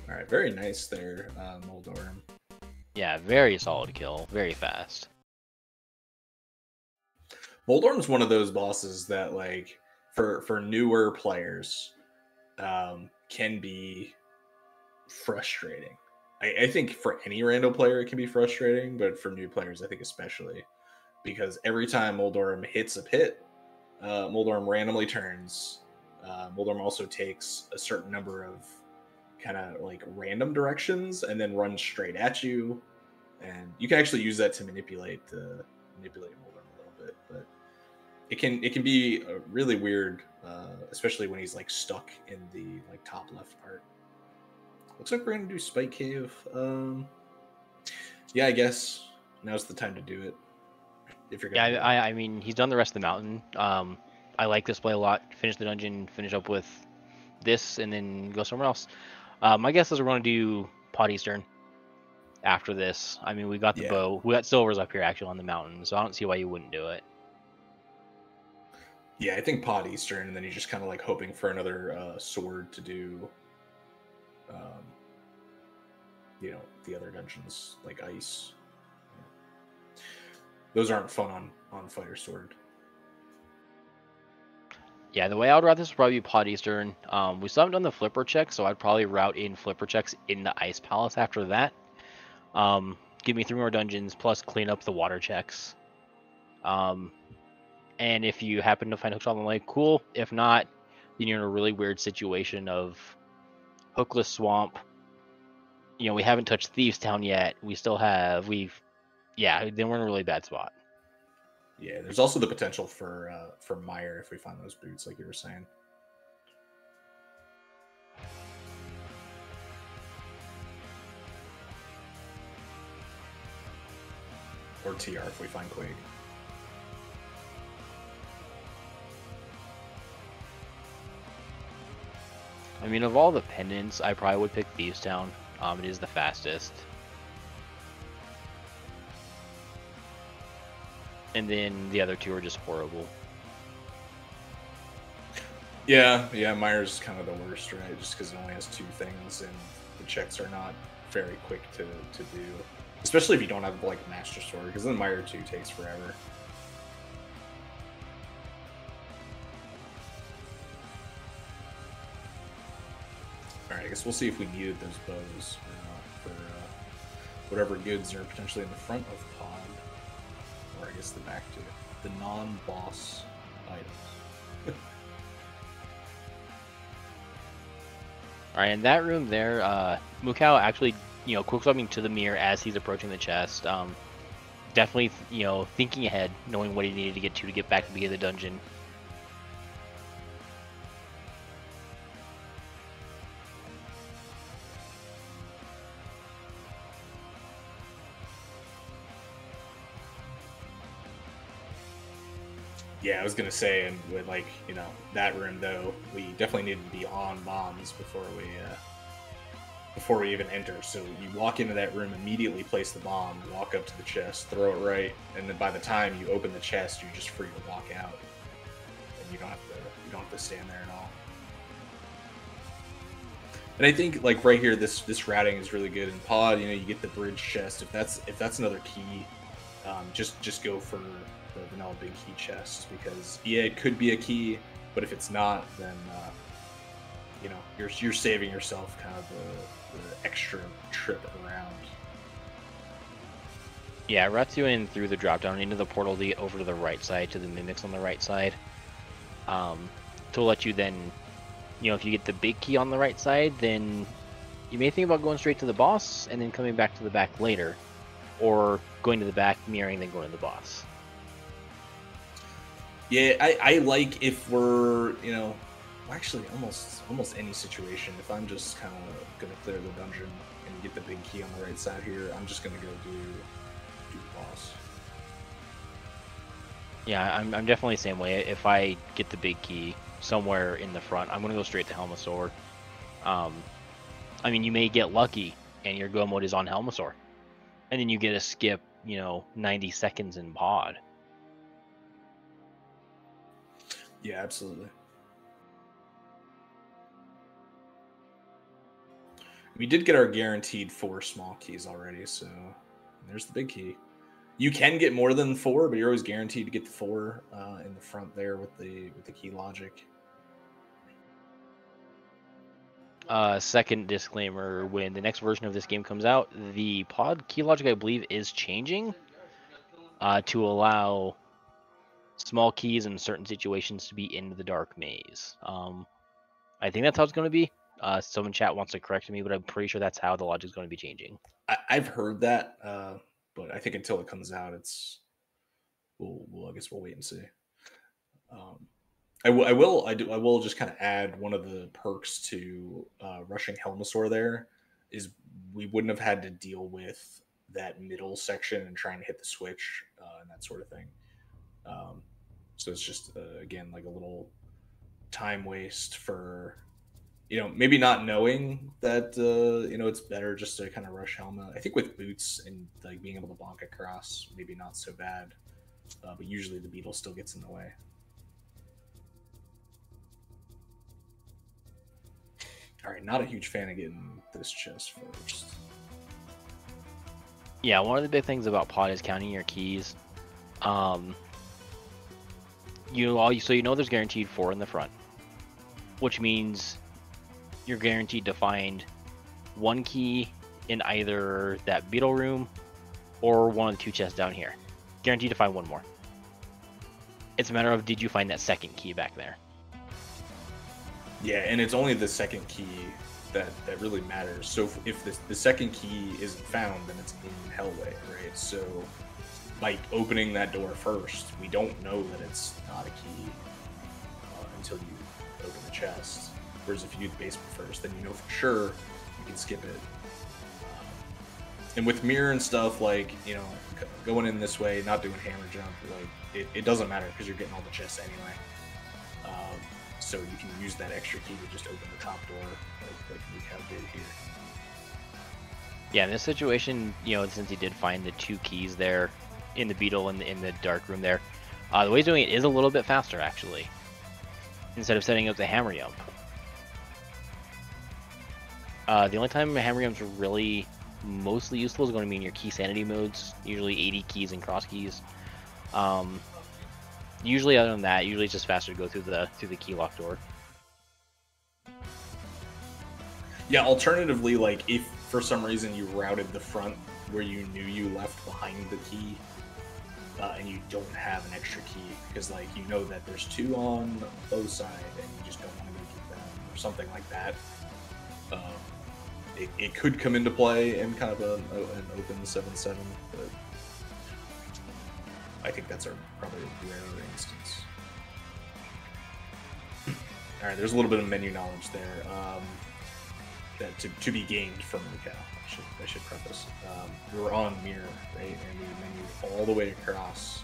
All right, very nice there, Moldorm. Yeah, very solid kill, very fast. Moldorm's one of those bosses that, like, for newer players, can be frustrating. I think for any rando player it can be frustrating, but for new players I think especially, because every time Moldorm hits a pit, Moldorm randomly turns. Moldorm also takes a certain number of kind of like random directions and then runs straight at you, and you can actually use that to manipulate Moldorm a little bit, but it can be really weird, especially when he's like stuck in the like top left part. Looks like we're gonna do Spike Cave. Yeah, I guess now's the time to do it. If you're gonna. Yeah, I mean, he's done the rest of the mountain. I like this play a lot. Finish the dungeon, finish up with this, and then go somewhere else. My guess is we're going to do Pot Eastern after this. I mean, we got the bow. We got silvers up here actually on the mountain, so I don't see why you wouldn't do it. Yeah, I think Pot Eastern, and then you're just kind of like hoping for another sword to do. You know, the other dungeons like Ice. Those aren't fun on Fire Sword. Yeah, the way I would route this would probably be Pot Eastern. We still haven't done the flipper check, so I'd probably route in flipper checks in the Ice Palace after that. Give me 3 more dungeons, plus clean up the water checks. And if you happen to find hookshot on the lake, cool. If not, then you're in a really weird situation of hookless swamp. You know, we haven't touched Thieves Town yet. We still have, yeah, then we're in a really bad spot. Yeah, there's also the potential for Mire if we find those boots, like you were saying. Or TR if we find Quake. I mean, of all the pendants, I probably would pick Thieves Town. It is the fastest. And then the other two are just horrible. Yeah, Myers is kind of the worst, right? Just because it only has 2 things, and the checks are not very quick to do. Especially if you don't have, like, Master Sword, because then Meyer 2 takes forever. Alright, I guess we'll see if we needed those bows for whatever goods are potentially in the front of Pod. Or I guess the back too. The non-boss items. Alright, in that room there, Moocow actually, quick swapping to the mirror as he's approaching the chest. Definitely, thinking ahead, knowing what he needed to get back to the beginning of the dungeon. Yeah, I was gonna say, and with, like, that room though, we definitely needed to be on bombs before we even enter. So you walk into that room, immediately place the bomb, walk up to the chest, throw it right, and then by the time you open the chest, you're just free to walk out, and you don't have to stand there at all. And I think, like, right here, this routing is really good in Pod. You get the bridge chest. If that's another key, just go for the vanilla big key chest, because it could be a key, but if it's not, then you're saving yourself kind of the extra trip around. Yeah, it routes you in through the drop down into the portal to get over to the right side, to the mimics on the right side, to let you then, if you get the big key on the right side, then you may think about going straight to the boss and then coming back to the back later, or going to the back, mirroring, then going to the boss. Yeah, I like, if we're, actually almost any situation. If I'm just kind of gonna clear the dungeon and get the big key on the right side here, I'm just gonna go do the boss. Yeah, I'm definitely the same way. If I get the big key somewhere in the front, I'm gonna go straight to Helmasaur. I mean, you may get lucky and your go mode is on Helmasaur, and then you get a skip, 90 seconds in Pod. Yeah, absolutely. We did get our guaranteed 4 small keys already, so there's the big key. You can get more than 4, but you're always guaranteed to get the 4 in the front there with the key logic. Second disclaimer: when the next version of this game comes out, the Pod key logic, I believe, is changing to allow small keys in certain situations to be in the dark maze. I think that's how it's going to be. Someone in chat wants to correct me, but I'm pretty sure that's how the logic is going to be changing. I've heard that, but I think until it comes out, I guess we'll wait and see. I will just kind of add one of the perks to rushing Helmasaur there is we wouldn't have had to deal with that middle section and trying to hit the switch and that sort of thing. So it's just, again, like a little time waste for, maybe not knowing that, it's better just to kind of rush Helma. I think with boots and, like, being able to bonk across, maybe not so bad. But usually the beetle still gets in the way. All right, not a huge fan of getting this chest first. Yeah, one of the big things about Pod is counting your keys. There's guaranteed 4 in the front, which means you're guaranteed to find 1 key in either that beetle room or one of the 2 chests down here. Guaranteed to find 1 more. It's a matter of, did you find that second key back there? Yeah, and it's only the second key that really matters. So if the second key isn't found, then it's in Hellway, right? So by opening that door first, we don't know that it's not a key until you open the chest. Whereas if you do the basement first, then you know for sure you can skip it. And with mirror and stuff, like, going in this way, not doing hammer jump, like, it doesn't matter because you're getting all the chests anyway. so you can use that extra key to just open the top door, like Moocow did here. Yeah, in this situation, you know, since he did find the 2 keys there in the beetle and in the dark room there, the way he's doing it is a little bit faster, actually, instead of setting up the hammer yump. The only time hammer yumps are really mostly useful is going to be in your key sanity modes, usually 80 keys and cross keys. Usually, other than that, usually it's just faster to go through the key lock door. Yeah, alternatively, like if for some reason you routed the front where you knew you left behind the key, and you don't have an extra key, because like you know that there's 2 on both sides and you just don't want to go get them or something like that, it could come into play in kind of an open 7-7, but I think that's probably a rarer instance. All right, there's a little bit of menu knowledge there that to be gained from Moocow. I should preface. We were on mirror, right, and we menued all the way across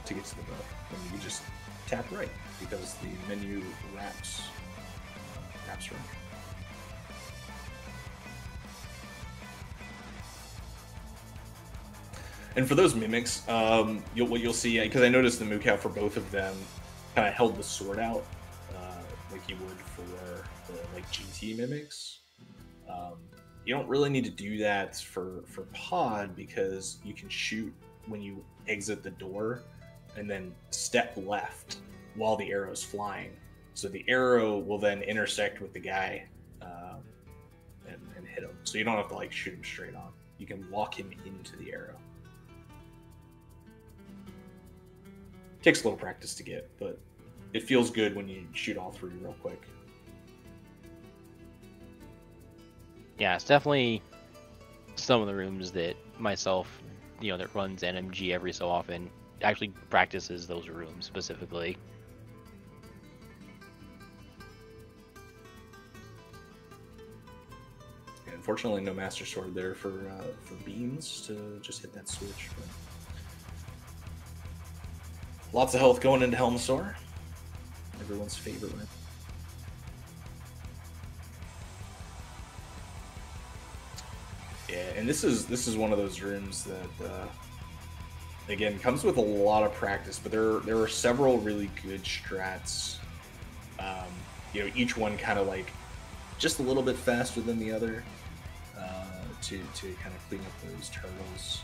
to get to the book, and you just tap right because the menu wraps right. And for those mimics, what you'll see, because I noticed the Moocow for both of them kind of held the sword out like you would for the like GT mimics. You don't really need to do that for pod, because you can shoot when you exit the door and then step left while the arrow's flying. So the arrow will then intersect with the guy and hit him. So you don't have to like shoot him straight on. You can walk him into the arrow. Takes a little practice to get, but it feels good when you shoot all 3 real quick. Yeah, it's definitely some of the rooms that myself, you know, that runs NMG every so often, actually practices those rooms specifically. Yeah, unfortunately, no Master Sword there for beams to just hit that switch. But lots of health going into Helmsaur. Everyone's favorite one. Yeah, and this is one of those rooms that again comes with a lot of practice, but there are several really good strats. You know, each one kind of like just a little bit faster than the other to kind of clean up those turtles.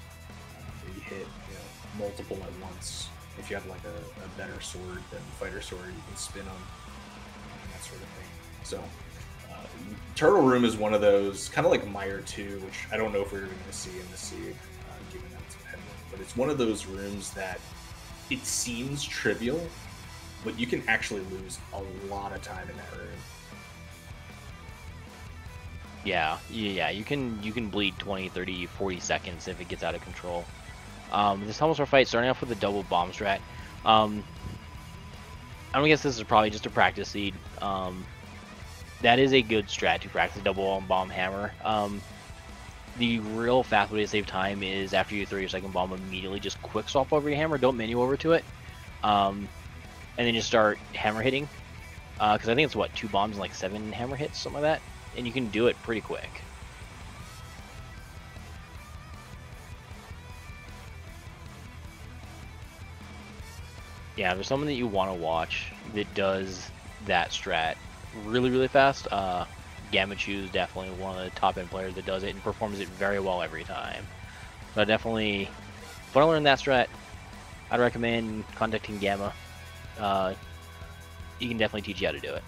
You hit, you know, multiple at once. If you have like a better sword than fighter sword, you can spin them and that sort of thing. So. Turtle Room is one of those, kind of like Mire 2, which I don't know if we're going to see in the Siege, given that it's a headwind, but it's one of those rooms that it seems trivial, but you can actually lose a lot of time in that room. Yeah, you can bleed 20, 30, 40 seconds if it gets out of control. This Helmsaur fight, starting off with a double bomb strat. I'm gonna guess this is probably just a practice seed. That is a good strat to practice double bomb hammer. The real fast way to save time is after you throw your second bomb, immediately just quick swap over your hammer. Don't menu over to it, and then just start hammer hitting. Because I think it's what, 2 bombs and like 7 hammer hits, something like that, and you can do it pretty quick. Yeah, there's someone that you want to watch that does that strat really fast. Gamachu is definitely one of the top end players that does it and performs it very well every time. So definitely, if you want to learn that strat, I'd recommend contacting Gamma. He can definitely teach you how to do it.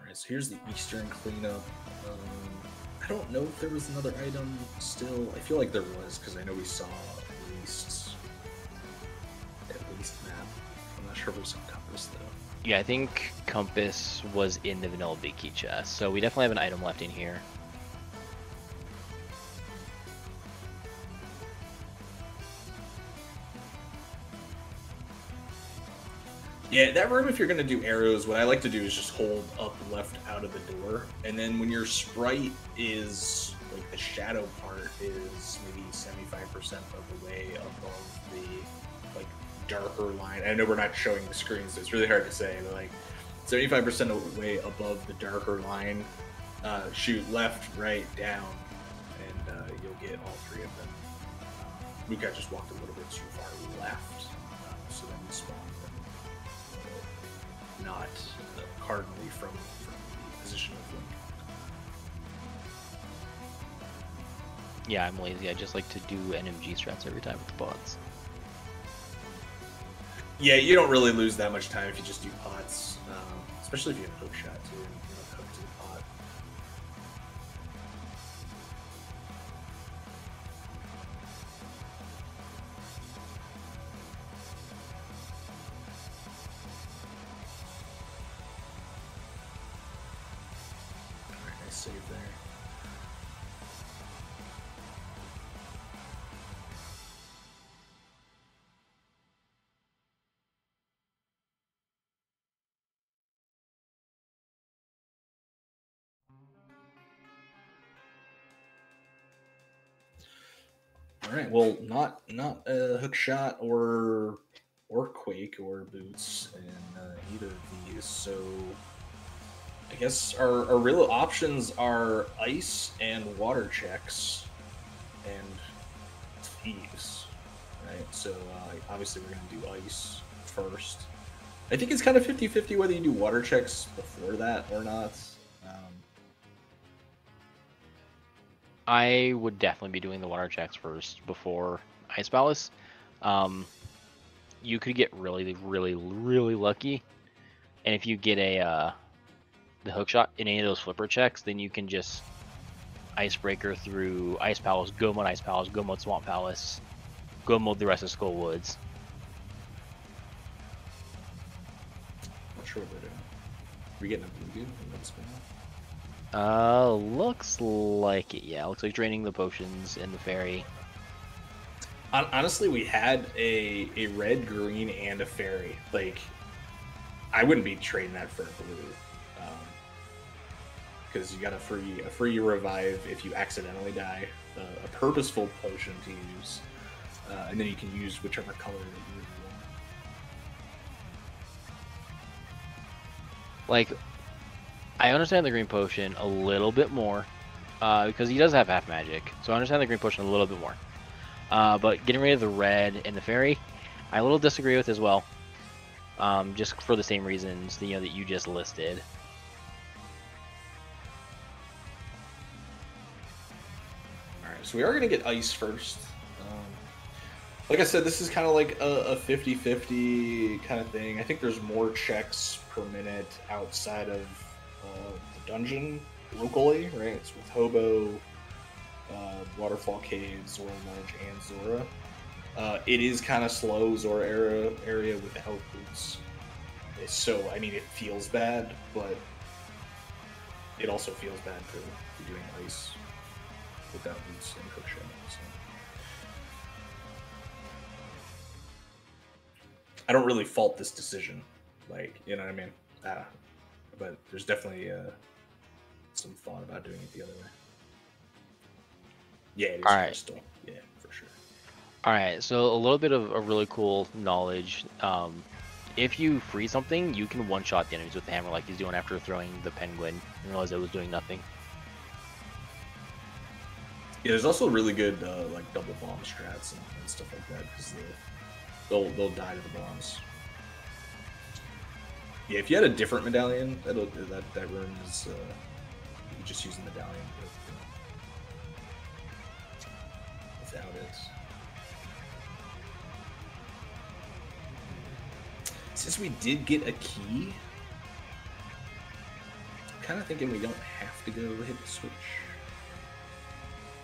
Alright, so here's the Eastern cleanup. I don't know if there was another item still. I feel like there was, because I know we saw at least map. I'm not sure if it was some compass though. Yeah, I think compass was in the vanilla big key chest, so we definitely have an item left in here. Yeah, that room, if you're going to do arrows, what I like to do is just hold up left out of the door. And then when your sprite is like the shadow part is maybe 75% of the way above the like darker line. I know we're not showing the screen, so it's really hard to say, but like 75% of the way above the darker line. Shoot left, right, down, and you'll get all three of them. Moocow just walked a little bit too far left, so then we spawned them not cardinally from the position of Link. Yeah, I'm lazy. I just like to do NMG strats every time with the bots. Yeah, you don't really lose that much time if you just do pots, especially if you have a hook shot too. Hook to the pot. Alright, nice save there. All right. Well, not a hook shot or quake or boots in either of these. So I guess our real options are ice and water checks and thieves, right? So obviously we're gonna do ice first. I think it's kind of 50-50 whether you do water checks before that or not. I would definitely be doing the water checks first before Ice Palace. You could get really, really, really lucky, and if you get a the hook shot in any of those flipper checks, then you can just Icebreaker through Ice Palace, go mode Ice Palace, go mode Swamp Palace, go mode the rest of Skull Woods. Not sure what they're doing. Are we getting a blue goo? Looks like it. Yeah, looks like draining the potions in the fairy. Honestly, we had a red, green, and a fairy. Like, I wouldn't be trading that for a blue, because you got a free revive if you accidentally die, a purposeful potion to use, and then you can use whichever color that you really want. Like, I understand the green potion a little bit more, because he does have half magic, so I understand the green potion a little bit more. But getting rid of the red and the fairy, I a little disagree with as well, just for the same reasons that you just listed. All right, so we are gonna get ice first. Like I said, this is kind of like a 50-50 kind of thing. I think there's more checks per minute outside of the dungeon locally, right? It's with Hobo, Waterfall Caves, Zora Ledge, and Zora. It is kind of slow Zora area without boots. So, I mean, it feels bad, but it also feels bad to be doing ice without boots and hook shot. So. I don't really fault this decision, like, you know what I mean? But there's definitely some thought about doing it the other way. Yeah, it is crystal. Yeah, for sure. All right, so a little bit of a really cool knowledge. If you freeze something, you can one-shot the enemies with the hammer like he's doing after throwing the penguin and realize it was doing nothing. Yeah, there's also really good like double bomb strats and stuff like that, because they'll die to the bombs. Yeah, if you had a different medallion, that rune is you can just use the medallion without it. Since we did get a key, I'm kind of thinking we don't have to go hit the switch.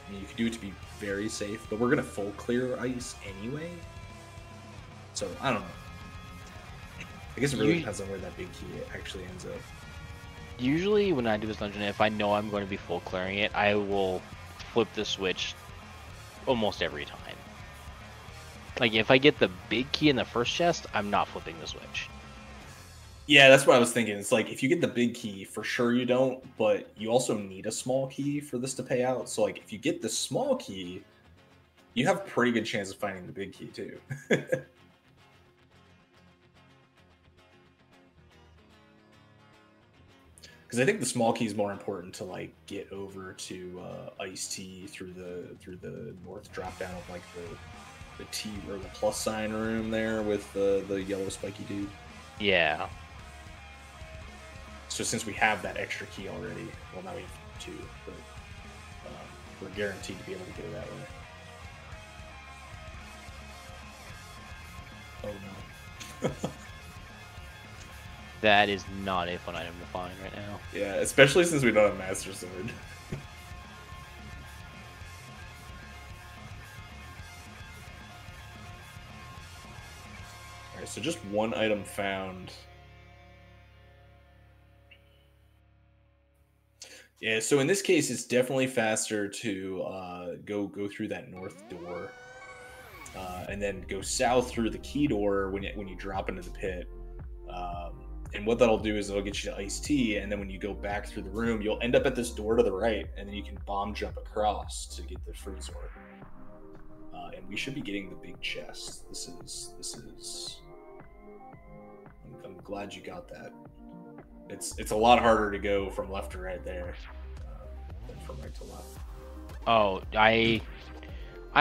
I mean, you could do it to be very safe, but we're gonna full clear ice anyway. So I don't know. I guess it really depends on where that big key actually ends up. Usually when I do this dungeon, if I know I'm going to be full clearing it, I will flip the switch almost every time. Like, if I get the big key in the first chest, I'm not flipping the switch. Yeah, that's what I was thinking. It's like if you get the big key, for sure you don't, but you also need a small key for this to pay out. So like if you get the small key, you have a pretty good chance of finding the big key too. Because I think the small key is more important to like get over to Ice Tea through the north drop down of like the T or the plus sign room there with the yellow spiky dude. Yeah. So since we have that extra key already, well now we have 2, but we're guaranteed to be able to get it that way. Oh no. That is not a fun item to find right now. Yeah, especially since we don't have Master Sword. Alright, so just one item found. Yeah, so in this case, it's definitely faster to go through that north door, and then go south through the key door when you drop into the pit. And what that'll do is it'll get you to Ice Tea, and then when you go back through the room, you'll end up at this door to the right, and then you can bomb jump across to get the freeze orb. And we should be getting the big chest. This is. I'm glad you got that. It's a lot harder to go from left to right there than from right to left. Oh, I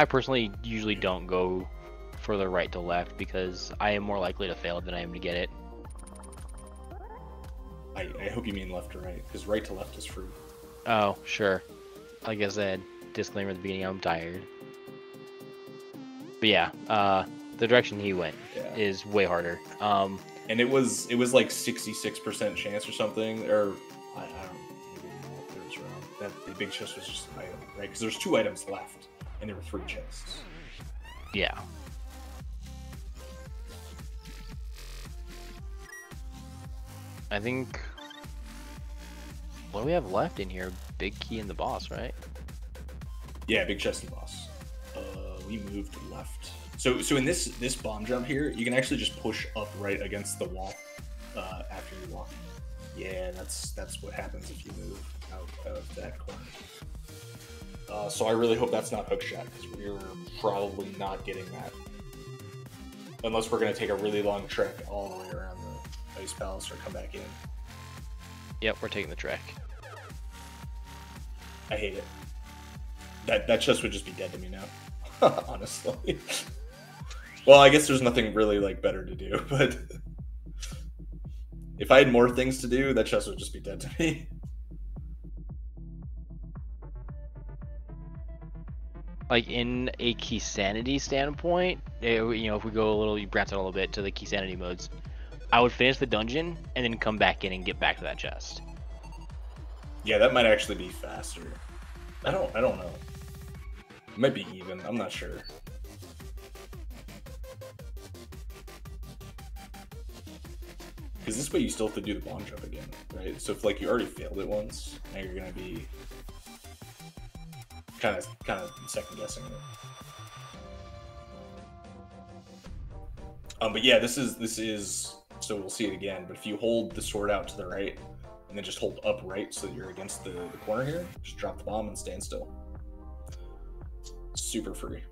personally usually don't go further right to left because I am more likely to fail than I am to get it. I hope you mean left to right, because right to left is free. Oh, sure. Like I said, disclaimer at the beginning, I'm tired. But yeah, the direction he went is way harder. And it was like 66% chance or something, or I don't know if it was wrong. That the big chest was just an item, right? Because there's 2 items left, and there were 3 chests. Yeah. I think, what do we have left in here? Big key and the boss, right? Yeah, big chest and boss. We moved left. So in this bomb jump here, you can actually just push up right against the wall after you walk. Yeah, that's what happens if you move out of that corner. So I really hope that's not hook shot, because we're probably not getting that. Unless we're going to take a really long trek all the way around the Ice Palace or come back in. Yep, we're taking the trek. I hate it. That chest would just be dead to me now. Honestly. Well, I guess there's nothing really like better to do, but if I had more things to do, that chest would just be dead to me. Like in a key sanity standpoint, if we go a little, you branch out a little bit to the key sanity modes, I would finish the dungeon and then come back in and get back to that chest. Yeah, that might actually be faster. I don't know. It might be even. I'm not sure. Because this way you still have to do the bomb jump again, right? So if like you already failed it once, now you're gonna be kind of second guessing it. But yeah, this is so we'll see it again. But if you hold the sword out to the right and then just hold up right so that you're against the corner here, just drop the bomb and stand still. Super free.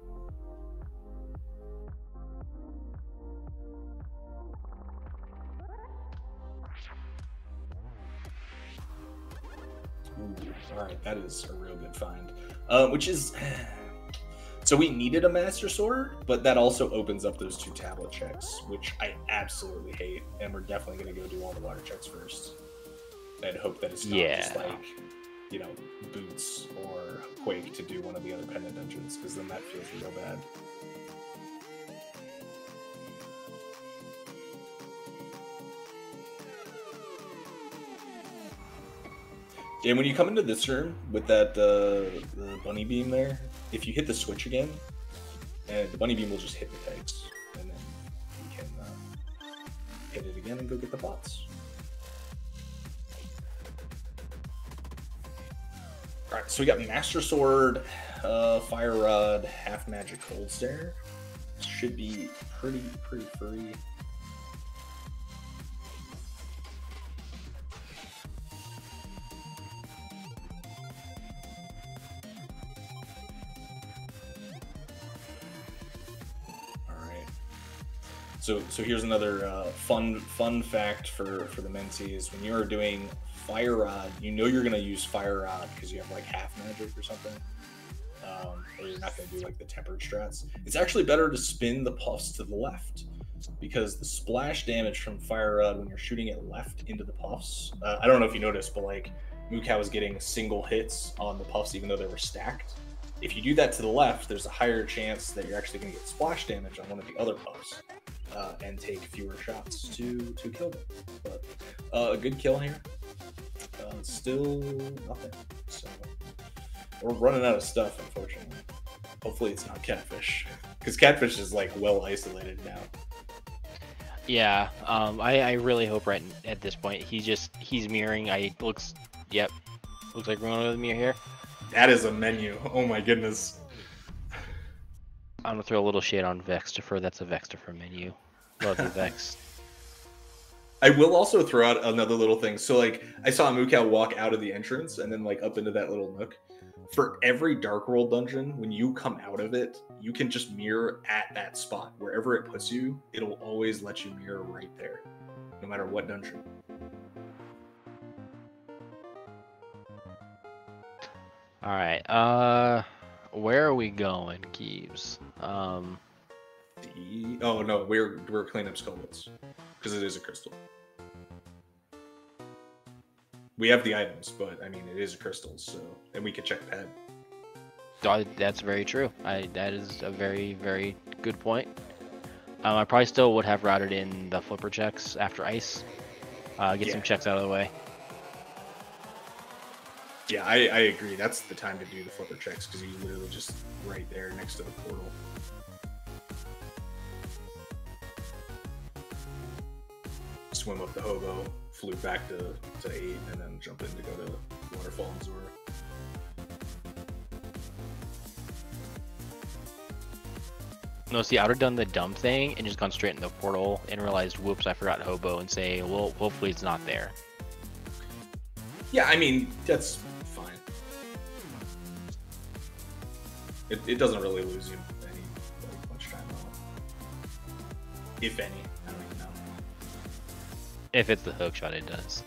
Ooh, all right, that is a real good find. Which is, so we needed a Master Sword, but that also opens up those 2 tablet checks, which I absolutely hate. And we're definitely going to go do all the water checks first. And hope that it's not just like, Boots or Quake to do one of the other pendant dungeons, because then that feels real bad. And when you come into this room with that the bunny beam there, if you hit the switch again, and the bunny beam will just hit the pegs, and then you can hit it again and go get the pots. Alright, so we got Master Sword, Fire Rod, Half Magic Cold Stare. Should be pretty free. So here's another fun fact for the mentees. When you are doing fire rod, you know you're gonna use fire rod because you have like half magic or something, or you're not gonna do like the tempered strats. It's actually better to spin the puffs to the left because the splash damage from fire rod when you're shooting it left into the puffs. I don't know if you noticed, but like Moocow was getting single hits on the puffs even though they were stacked. If you do that to the left, there's a higher chance that you're actually going to get splash damage on one of the other puffs and take fewer shots to kill them. But a good kill here. Still nothing. So we're running out of stuff, unfortunately. Hopefully it's not catfish, because catfish is like well isolated now. Yeah, I really hope right at this point he's mirroring. Looks like we're going with a mirror here. That is a menu. Oh my goodness. I'm gonna throw a little shade on Vextifer. That's a Vextifer menu. Love you, Vex. I will also throw out another little thing. So like I saw Moocow walk out of the entrance and then like up into that little nook. For every Dark World dungeon, when you come out of it, you can just mirror at that spot. Wherever it puts you, it'll always let you mirror right there, no matter what dungeon. All right. Where are we going, Kiebs? Oh no, we're cleaning up Skullwoods because it is a crystal. We have the items, but I mean it is a crystal, so and we could check pad. That's very true. That is a very, very good point. I probably still would have routed in the flipper checks after ice. Get some checks out of the way. Yeah, I agree. That's the time to do the flipper checks because you're literally just right there next to the portal. Swim up the hobo, flute back to 8, and then jump in to go to Waterfall and Zora. No, see, I would have done the dumb thing and just gone straight in the portal and realized, whoops, I forgot hobo, and say, well, hopefully it's not there. Yeah, I mean, that's fine. It doesn't really lose you any much time at all. If any, I don't even know. If it's the hook shot, it does.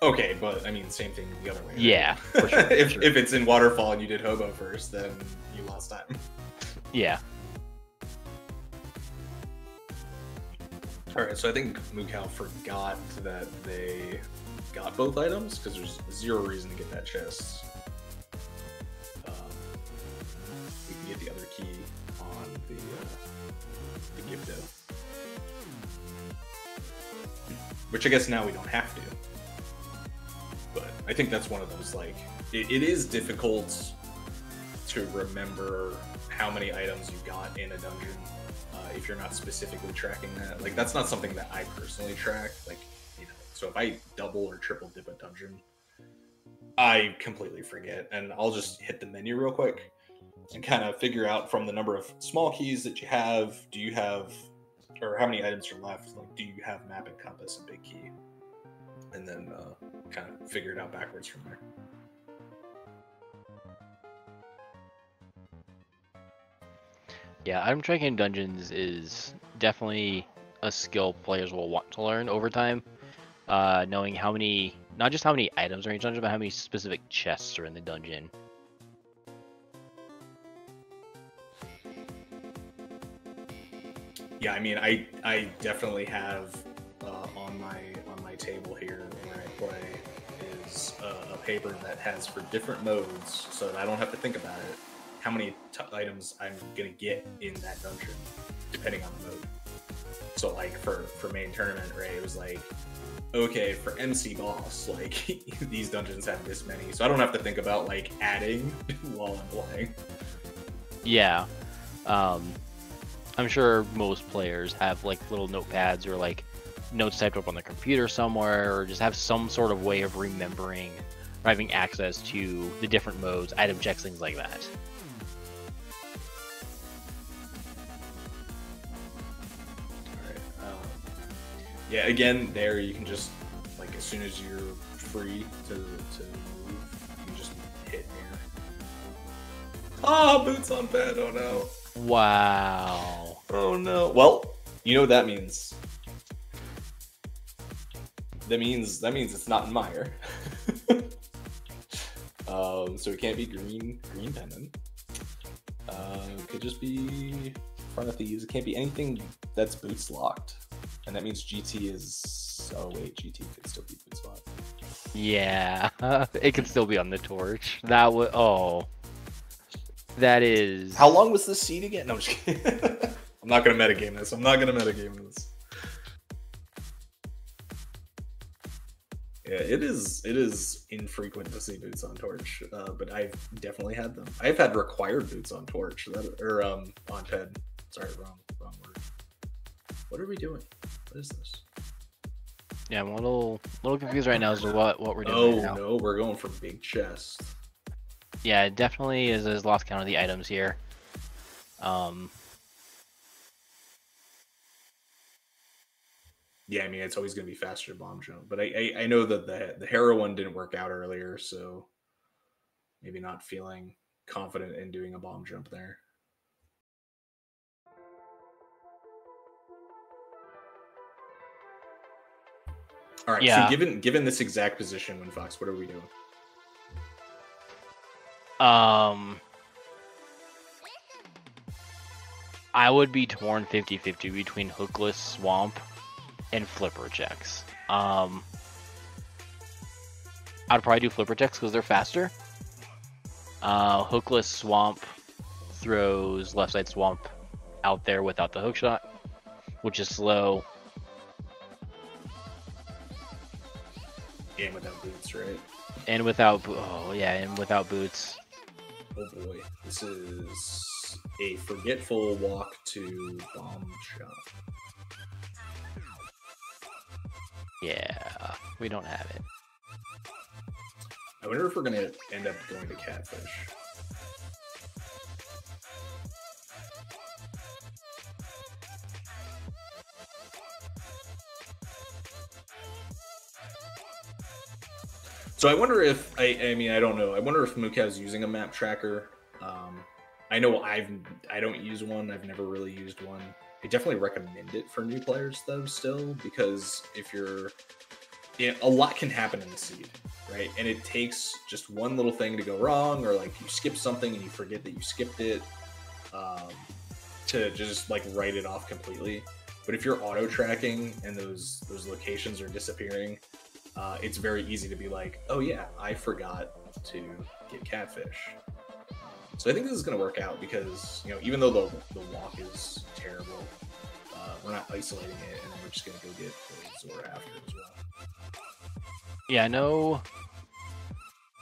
Okay, but I mean, same thing the other way. Right? Yeah, for sure. if it's in Waterfall and you did hobo first, then you lost time. Yeah. Alright, so I think Moocow forgot that they got both items, because there's zero reason to get that chest. We can get the other key on the Gibdo. Which I guess now we don't have to. But I think that's one of those, like, it is difficult to remember how many items you got in a dungeon. If you're not specifically tracking that, like that's not something that I personally track. Like, you know, so if I double or triple dip a dungeon, I completely forget, and I'll just hit the menu real quick and kind of figure out from the number of small keys that you have. Do you have, or how many items are left? Like, do you have map and compass and big key, and then kind of figure it out backwards from there. Yeah, item tracking dungeons is definitely a skill players will want to learn over time. Knowing how many, not just how many items are in each dungeon, but how many specific chests are in the dungeon. Yeah, I mean, I definitely have on my table here where I play is a paper that has for different modes, so that I don't have to think about it, how many items I'm gonna get in that dungeon, depending on the mode. So like for main tournament, right, it was like, okay, for MC boss, like these dungeons have this many, so I don't have to think about like adding while I'm playing. Yeah, I'm sure most players have like little notepads or like notes typed up on the computer somewhere, or just have some sort of way of remembering or having access to the different modes, item checks, things like that. Yeah, again, there you can just, like, as soon as you're free to move, you just hit mirror. Ah, boots on bed, oh no. Wow. Oh no. Well, You know what that means? That means it's not in Mire. So it can't be green pendant. It could just be front of thieves. It can't be anything that's boots locked. And that means GT is... Oh wait, GT could still be boots locked. Yeah, it could still be on the torch. That would... Oh. That is... How long was this seed again? No, I'm just kidding. I'm not going to metagame this. I'm not going to metagame this. Yeah, it is infrequent to see boots on torch, but I've definitely had them. I've had required boots on torch, or on ped. Sorry, wrong word. What are we doing? What is this? Yeah, I'm a little confused right now as to what we're doing right now. No, we're going for big chest. Yeah, it definitely is lost count of the items here. Yeah, I mean, it's always going to be faster to bomb jump. But I know that the Hera one didn't work out earlier, so maybe not feeling confident in doing a bomb jump there. All right, yeah. So given this exact position, WindFox, what are we doing? I would be torn 50-50 between Hookless Swamp and Flipper checks. I'd probably do Flipper checks because they're faster. Hookless Swamp throws left side Swamp out there without the hook shot, which is slow. And without boots, right? And without without boots. Oh boy, this is a forgetful walk to bomb shot. Yeah, we don't have it. I wonder if we're gonna end up going to catfish. So I wonder if I mean I don't know. I wonder if Moocow is using a map tracker. I know I don't use one. I've never really used one. I definitely recommend it for new players though still, because if you're a lot can happen in the seed, right? And it takes just one little thing to go wrong, or like you skip something and you forget that you skipped it, to just like write it off completely. But if you're auto tracking and those locations are disappearing, it's very easy to be like, oh yeah, I forgot to get catfish. So I think this is going to work out because, you know, even though the walk is terrible, we're not isolating it, and then we're just going to go get the Zora after as well. Yeah, I know.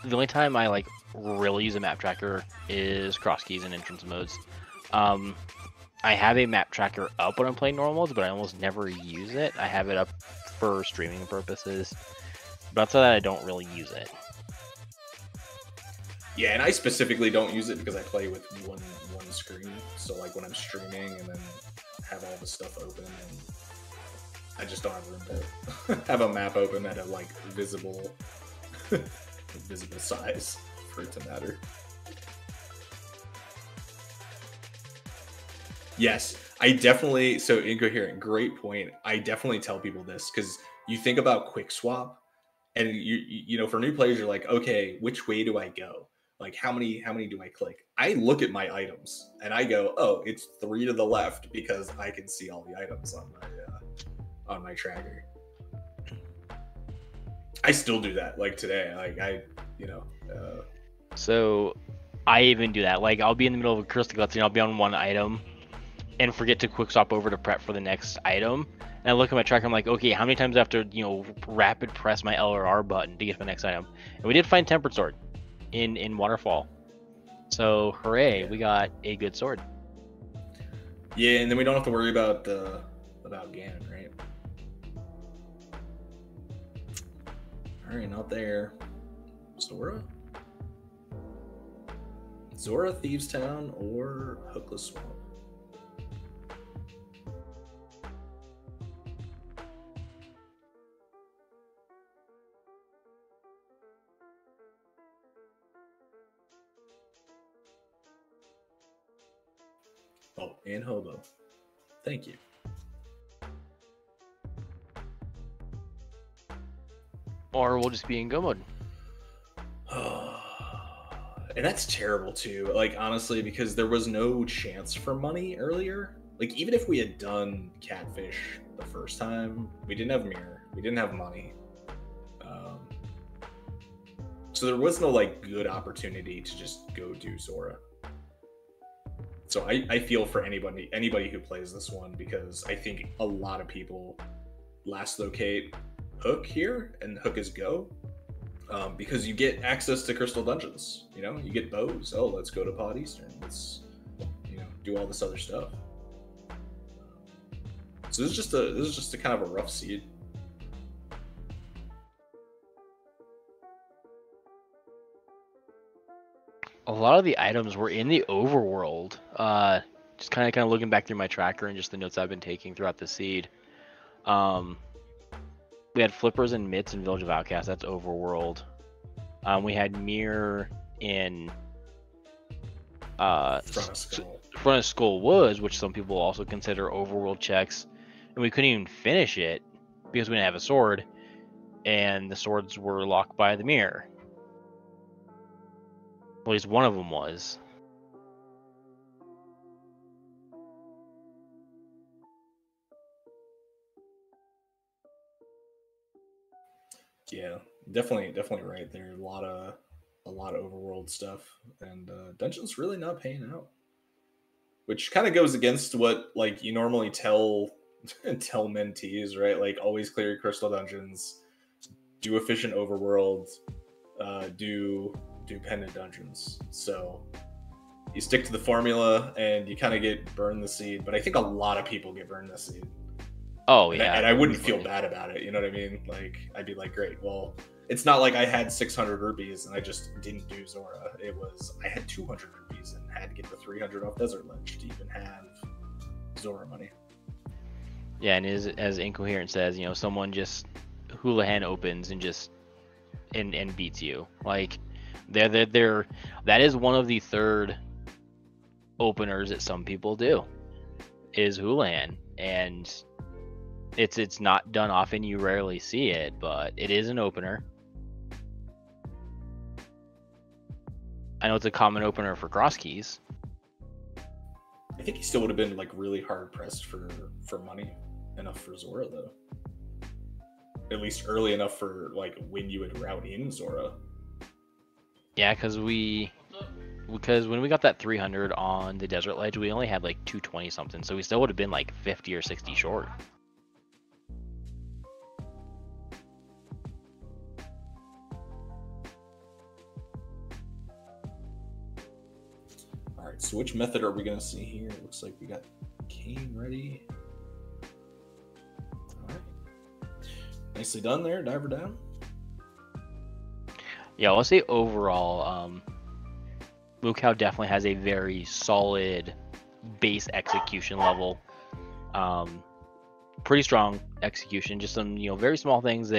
The only time I like really use a map tracker is cross keys and entrance modes. I have a map tracker up when I'm playing normal modes, but I almost never use it. I have it up for streaming purposes, but outside that, I don't really use it. Yeah, and I specifically don't use it because I play with one screen. So like when I'm streaming and then have all the stuff open, and I just don't have room to have a map open at a like visible size for it to matter. Yes, I definitely, so Incoherent, great point. I definitely tell people this because you think about quick swap, and you know, for new players, you're like, okay, which way do I go? Like how many do I click? I look at my items and I go, oh, it's 3 to the left because I can see all the items on my tracker. I still do that like today. Like So I even do that. Like I'll be in the middle of a crystal cutscene, I'll be on one item and forget to quick swap over to prep for the next item. And I look at my tracker, I'm like, okay, how many times I have to, you know, rapid press my L or R button to get to the next item? And we did find Tempered Sword in Waterfall. So hooray, we got a good sword. Yeah, and then we don't have to worry about Ganon, right? Alright, not there. Zora, Thieves Town, or Hookless Swamp? Oh, and Hobo. Thank you. Or we'll just be in go mode. And that's terrible too. Like, honestly, because there was no chance for money earlier. Like, even if we had done Catfish the first time, we didn't have Mirror, we didn't have money. So there was no like good opportunity to just go do Zora. So I feel for anybody who plays this one, because I think a lot of people last locate Hook here, and Hook is go. Because you get access to Crystal Dungeons, you know, you get bows. Oh, let's go to Pod Eastern. Let's, you know, do all this other stuff. So this is just a kind of a rough seed. A lot of the items were in the overworld. Just kind of looking back through my tracker and just the notes I've been taking throughout the seed. We had Flippers and Mitts in Village of Outcasts. That's overworld. We had Mirror in Front of Skull Woods, which some people also consider overworld checks, and we couldn't even finish it because we didn't have a sword, and the swords were locked by the Mirror. At least one of them was. Yeah, definitely right there. A lot of overworld stuff, and dungeons really not paying out, which kind of goes against what like you normally tell mentees, right? Like, always clear your crystal dungeons, do efficient overworld, do pendant dungeons. So you stick to the formula and you kind of get burned the seed, but I think a lot of people get burned the seed. Oh, yeah. And I wouldn't feel bad about it. You know what I mean? Like, I'd be like, great. Well, it's not like I had 600 rupees and I just didn't do Zora. It was, I had 200 rupees and had to get the 300 off Desert Ledge to even have Zora money. Yeah, and as Incoherent says, you know, someone just Houlihan opens and just and beats you. Like, they're that is one of the third openers that some people do, is Houlihan, and it's not done often. You rarely see it, but it is an opener. I know it's a common opener for cross keys. I think he still would have been like really hard pressed for money enough for Zora, though. At least early enough for like when you would route in Zora. Yeah, because when we got that 300 on the Desert Ledge, we only had like 220 something, so we still would have been like 50 or 60 short. All right, so which method are we going to see here? It looks like we got Kane ready. All right. Nicely done there, diver down. Yeah, I'll say overall, Moocow definitely has a very solid base execution level. Pretty strong execution, just some, you know, very small things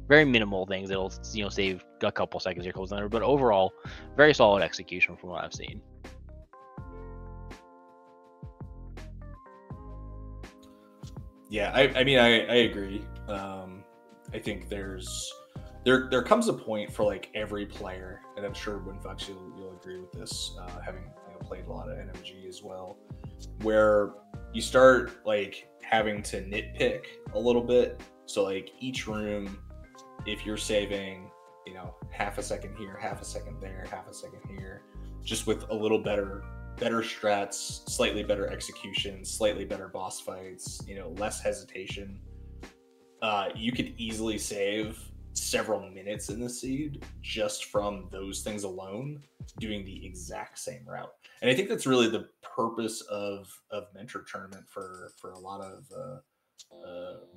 very minimal things that'll, you know, save a couple seconds here, but overall, very solid execution from what I've seen. Yeah, I mean, I agree. I think there comes a point for like every player, and I'm sure WindFox you'll agree with this, having, you know, played a lot of NMG as well, where you start like having to nitpick a little bit. So like each room, if you're saving, you know, half a second here, half a second there, half a second here, just with a little better strats, slightly better execution, slightly better boss fights, you know, less hesitation, you could easily save several minutes in the seed just from those things alone, doing the exact same route. And I think that's really the purpose of mentor tournament for a lot of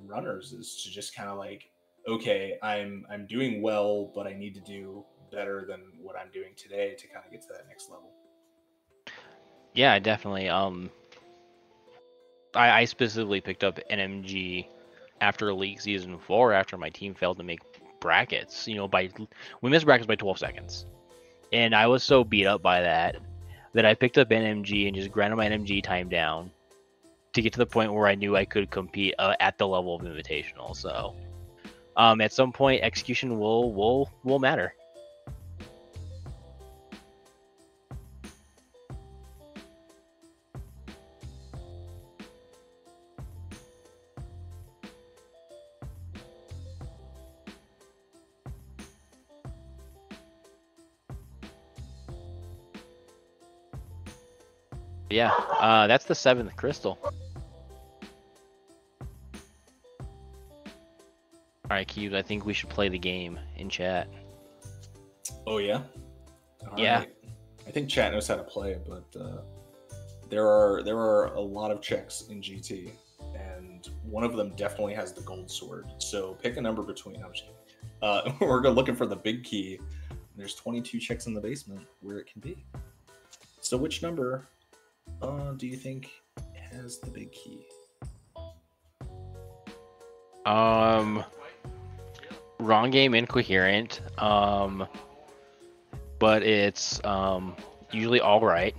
runners, is to just kind of like, okay, I'm doing well, but I need to do better than what I'm doing today to kind of get to that next level. Yeah, definitely. I specifically picked up NMG after League Season 4, after my team failed to make brackets. You know, we missed brackets by 12 seconds. And I was so beat up by that I picked up NMG and just grinded my NMG time down to get to the point where I knew I could compete at the level of Invitational. So At some point, execution will matter. Yeah, that's the 7th crystal. All right, Cubes, I think we should play the game in chat. Oh, yeah? All yeah. Right. I think chat knows how to play it, but there are a lot of checks in GT, and one of them definitely has the gold sword. So pick a number between. I'm just kidding. We're looking for the big key. There's 22 checks in the basement where it can be. So which number do you think has the big key? Wrong game, incoherent. But it's usually all right.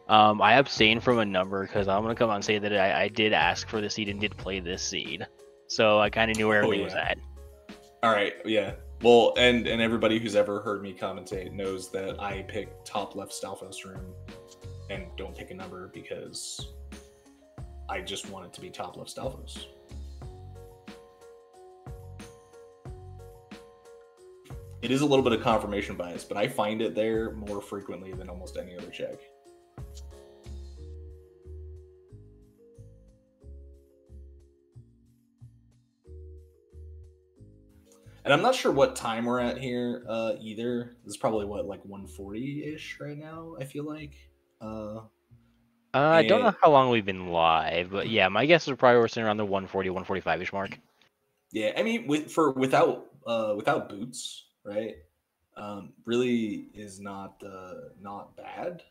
I abstain from a number because I'm gonna come out and say that I did ask for the seed and did play this seed, so I kind of knew where everything was at. All right, yeah. Well, and everybody who's ever heard me commentate knows that I pick top left Stalfos room and don't pick a number because I just want it to be top left Stalfos. It is a little bit of confirmation bias, but I find it there more frequently than almost any other check. And I'm not sure what time we're at here either. This is probably what, like 140-ish right now, I feel like. I don't know how long we've been live, but yeah, my guess is probably we're sitting around the 140, 145-ish mark. Yeah, I mean, without boots, right? Really is not bad.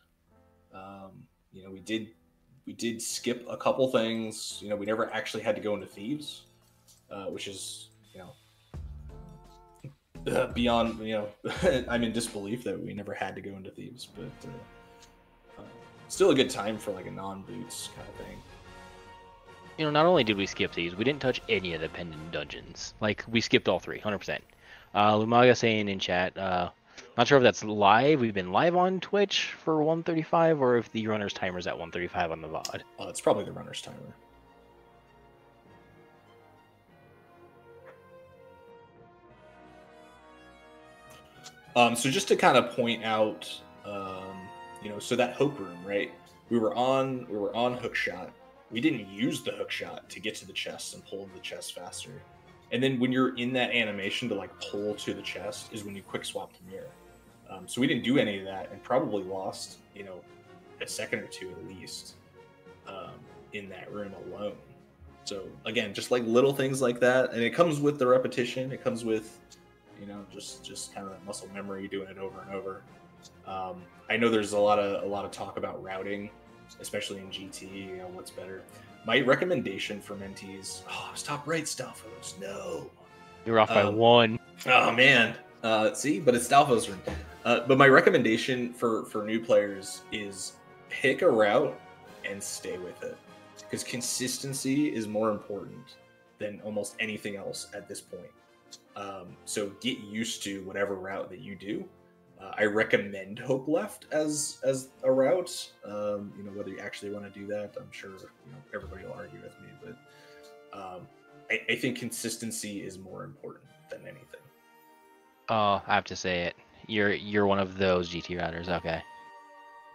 You know, we did skip a couple things. You know, we never actually had to go into thieves, which is, you know, beyond, you know, I'm in disbelief that we never had to go into thieves, but still a good time for like a non-boots kind of thing. You know, not only did we skip these, we didn't touch any of the pendant dungeons. Like, we skipped all 3, 100%. Lumaga saying in chat, not sure if that's live. We've been live on Twitch for 135, or if the runner's timer's at 135 on the VOD. It's probably the runner's timer. So just to kind of point out, you know, so that hope room, right? We were on hookshot. We didn't use the hookshot to get to the chest and pull the chest faster. And then when you're in that animation to like pull to the chest is when you quick swap to mirror. So we didn't do any of that and probably lost, you know, a second or two at least in that room alone. So again, just like little things like that, and it comes with the repetition. It comes with, you know, just kind of that muscle memory, doing it over and over. I know there's a lot of talk about routing, especially in GT. You know, what's better? My recommendation for mentees. Oh, I was top right Stalfos. No, you're off by 1. Oh man. See, but it's Stalfos room. But my recommendation for new players is pick a route and stay with it, because consistency is more important than almost anything else at this point. So get used to whatever route that you do. I recommend Hope Left as a route. You know, whether you actually want to do that, I'm sure, you know, everybody will argue with me, but I think consistency is more important than anything. Oh, I have to say it. You're one of those GT routers. Okay.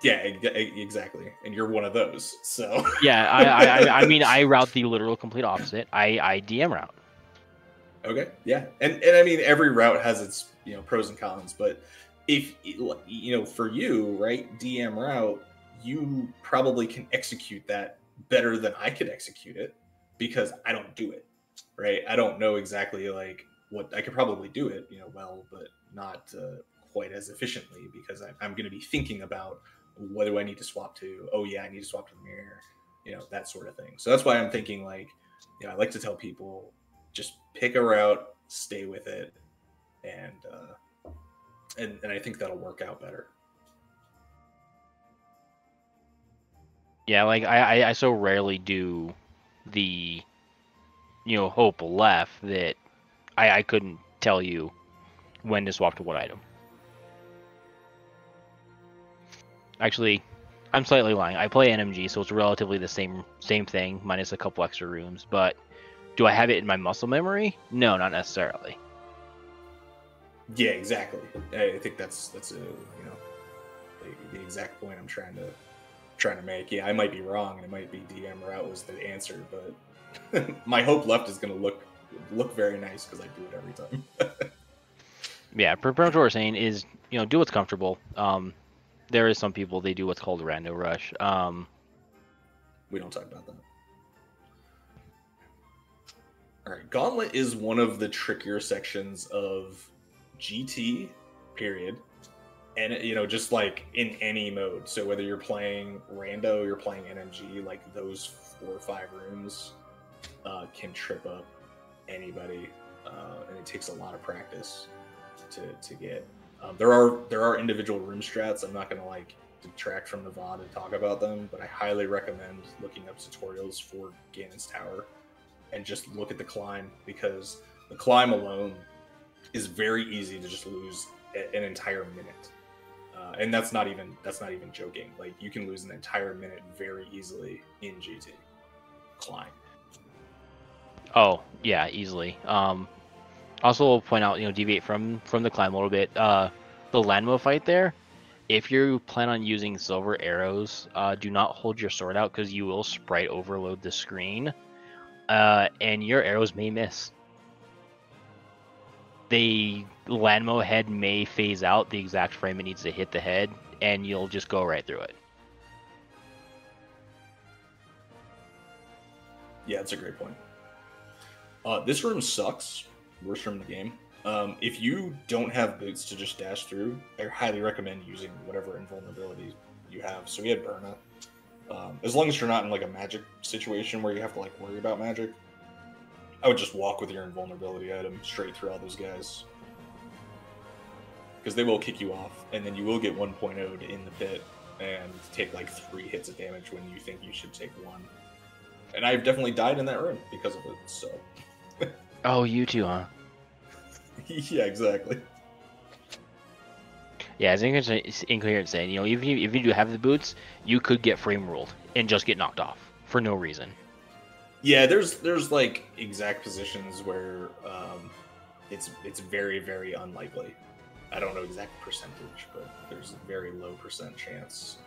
Yeah, exactly. And you're one of those. So yeah, I mean, I route the literal complete opposite. I DM route. Okay, yeah, and I mean, every route has its, you know, pros and cons, but if, you know, for you, right, DM route, you probably can execute that better than I could execute it, because I don't do it, right? I don't know exactly like what I could probably do it, you know, well, but not quite as efficiently, because I'm going to be thinking about what do I need to swap to? Oh yeah, I need to swap to the mirror, you know, that sort of thing. So that's why I'm thinking, like, you know, I like to tell people, just pick a route, stay with it, and I think that'll work out better. Yeah, like I so rarely do the hope left that I couldn't tell you when to swap to what item. Actually, I'm slightly lying. I play NMG, so it's relatively the same thing, minus a couple extra rooms. But do I have it in my muscle memory? No, not necessarily. Yeah, exactly. I think that's the exact point I'm trying to make. Yeah, I might be wrong, and it might be DM route was the answer, but my hope left is going to look very nice because I do it every time. Yeah, pretty much what we're saying is, do what's comfortable. There is some people, they do what's called a rando rush. We don't talk about that. All right, Gauntlet is one of the trickier sections of GT, period. And just like in any mode. So whether you're playing Rando, you're playing NMG, like those 4 or 5 rooms can trip up anybody, and it takes a lot of practice to get. There are individual room strats. I'm not gonna detract from the VOD and talk about them, but I highly recommend looking up tutorials for Ganon's Tower and just look at the climb, because the climb alone is very easy to just lose an entire minute. And that's not even joking. Like, you can lose an entire minute very easily in GT climb. Oh yeah, easily. Also, will point out, deviate from the climb a little bit. The Lanmo fight there, if you plan on using silver arrows, do not hold your sword out because you will sprite overload the screen, and your arrows may miss. The Lanmo head may phase out the exact frame it needs to hit the head, and you'll just go right through it. Yeah, that's a great point. This room sucks. Worst room in the game. If you don't have boots to just dash through, I highly recommend using whatever invulnerability you have. So we had Burna. As long as you're not in a magic situation where you have to worry about magic, I would just walk with your invulnerability item straight through all those guys, because they will kick you off, and then you will get 1.0'd in the pit and take 3 hits of damage when you think you should take 1. And I've definitely died in that room because of it. So. Oh, you too, huh? Yeah, exactly. Yeah, as Incoherent saying, if you do have the boots, you could get frame ruled and just get knocked off for no reason. Yeah, there's exact positions where it's very, very unlikely. I don't know exact percentage, but there's a very low percent chance.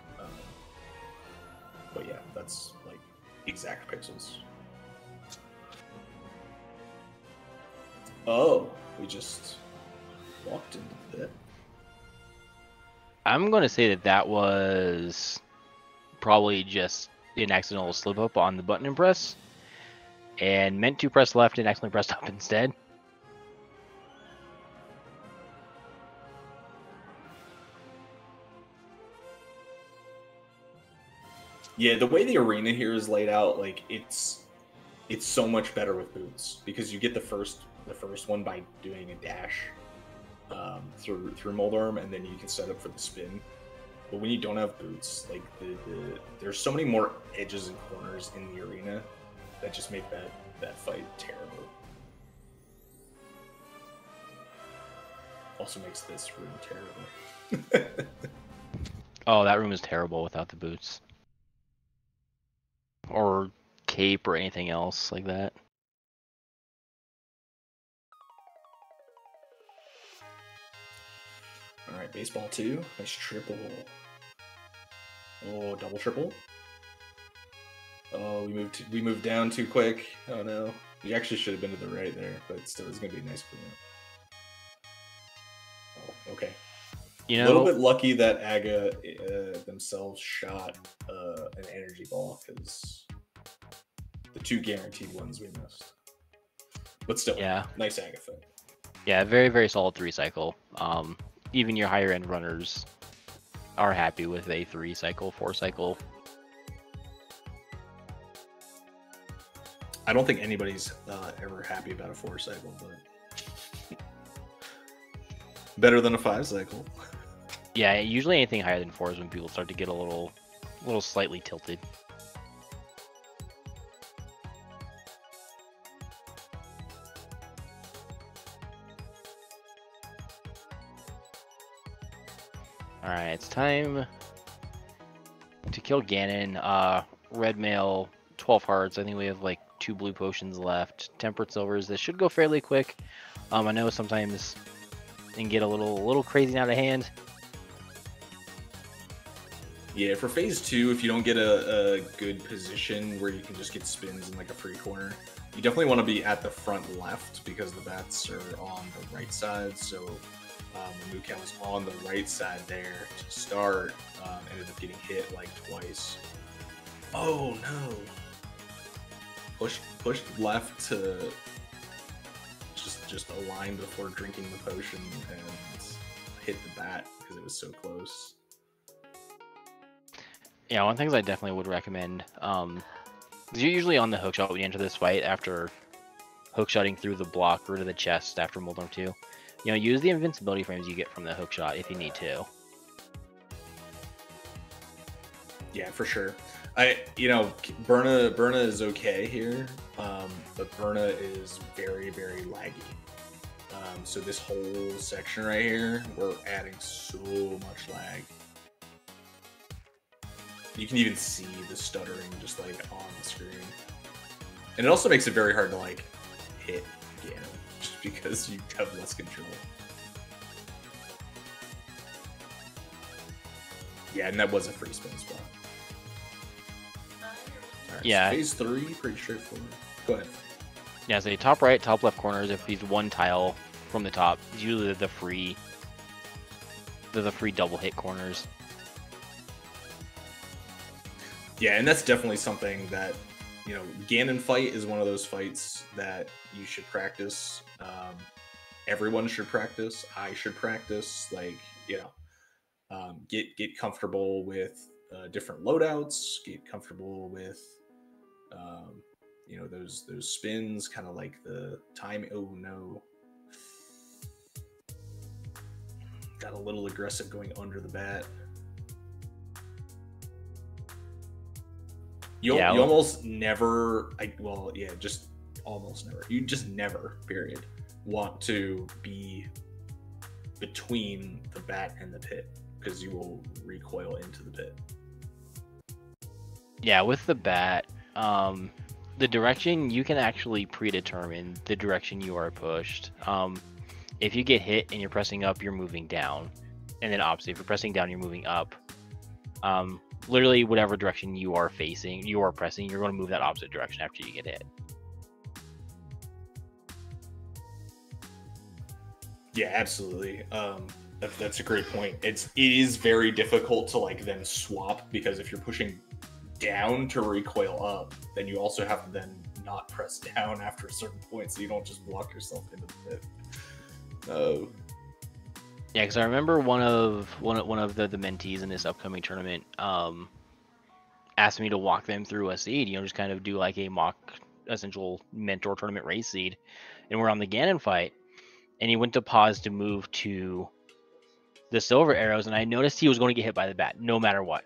But yeah, that's exact pixels. Oh, we just walked into the pit. I'm going to say that was probably just an accidental slip up on the button and press, and meant to press left and accidentally pressed up instead. Yeah, the way the arena here is laid out, it's so much better with boots, because you get the first one by doing a dash through Moldorm, and then you can set up for the spin. But when you don't have boots, there's so many more edges and corners in the arena that just make that fight terrible. Also makes this room terrible. Oh, that room is terrible without the boots. Or cape or anything else like that. All right, baseball 2. Nice triple. Oh, double triple. Oh, we moved down too quick. Oh no. We actually should have been to the right there, but still, it's gonna be a nice cleanup. Oh, okay. A little bit lucky that Aga themselves shot an energy ball, because the 2 guaranteed ones we missed. But still, yeah, nice Aga fight. Yeah, very, very solid 3 cycle. Even your higher end runners are happy with a 3 cycle, 4 cycle. I don't think anybody's ever happy about a 4 cycle, but better than a 5 cycle. Yeah, usually anything higher than 4 is when people start to get a little slightly tilted. All right, it's time to kill Ganon. Red mail, 12 hearts. I think we have like 2 blue potions left. Tempered silvers. This should go fairly quick. I know sometimes it can get a little crazy out of hand. Yeah, for phase 2, if you don't get a good position where you can just get spins in like a free corner, you definitely want to be at the front left because the bats are on the right side. So when Moocow was on the right side there to start, ended up getting hit like twice. Oh no! Pushed left to just align before drinking the potion and hit the bat because it was so close. Yeah, one of the things I definitely would recommend, is you're usually on the hookshot when you enter this fight after hookshotting through the block or to the chest after Moldorm 2. You know, use the invincibility frames you get from the hookshot if you need to. Yeah, for sure. Burna is okay here, but Burna is very, very laggy. So this whole section right here, we're adding so much lag. You can even see the stuttering just like on the screen. And it also makes it very hard to like hit Ganon, just because you have less control. Yeah, and that was a free spin spot. Right, Yeah. So phase 3, pretty straightforward. Go ahead. Yeah, so top right, top left corners, if he's one tile from the top, it's usually the free double hit corners. Yeah, and that's definitely something that, you know, Ganon fight is one of those fights that you should practice. Everyone should practice. I should practice. Like, you know, get comfortable with different loadouts. Get comfortable with, you know, those spins. Kind of like the time. Oh no, got a little aggressive going under the bat. You almost never, just almost never. You just never, period, want to be between the bat and the pit because you will recoil into the pit. Yeah, with the bat, the direction, you can actually predetermine the direction you are pushed. If you get hit and you're pressing up, you're moving down. And then opposite, if you're pressing down, you're moving up. Literally whatever direction you are facing, you are pressing, you're going to move that opposite direction after you get hit. Yeah, absolutely. That's a great point. It is very difficult to like then swap because if you're pushing down to recoil up, then you also have to then not press down after a certain point, so you don't just block yourself into the pit. Yeah, because I remember one of the mentees in this upcoming tournament asked me to walk them through a seed. You know, just kind of do like a mock essential mentor tournament race seed, and we're on the Ganon fight, and he went to pause to move to the silver arrows, and I noticed he was going to get hit by the bat no matter what.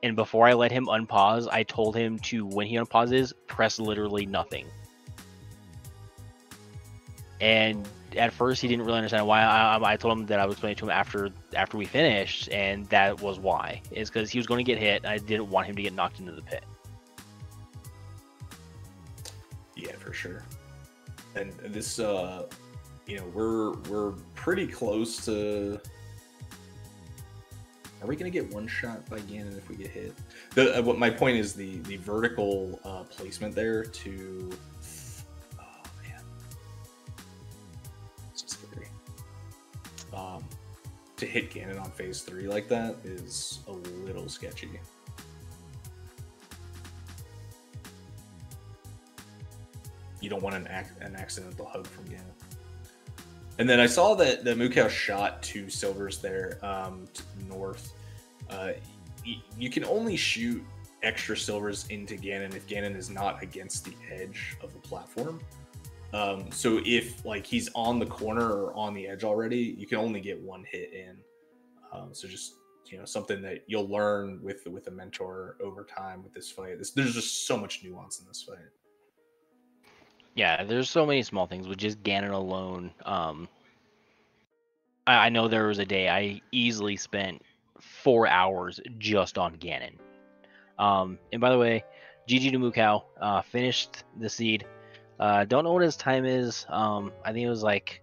And before I let him unpause, I told him to, when he unpauses, press literally nothing. And at first, he didn't really understand why. I told him that I would explain it to him after we finished, and that was why. It's because he was going to get hit, and I didn't want him to get knocked into the pit. Yeah, for sure. And this, you know, we're pretty close to. Are we gonna get one shot by Ganon if we get hit? What my point is the vertical placement there to. Oh man, it's scary. To hit Ganon on phase 3 like that is a little sketchy. You don't want an accidental hug from Ganon. And then I saw that the Moocow shot 2 silvers there to the north. You can only shoot extra silvers into Ganon if Ganon is not against the edge of the platform. So if like he's on the corner or on the edge already, you can only get 1 hit in. So just, you know, something that you'll learn with a mentor over time with this fight. There's just so much nuance in this fight. Yeah, there's so many small things with just Ganon alone. I know there was a day I easily spent 4 hours just on Ganon. And by the way, GG to Moocow, finished the seed. Don't know what his time is. I think it was like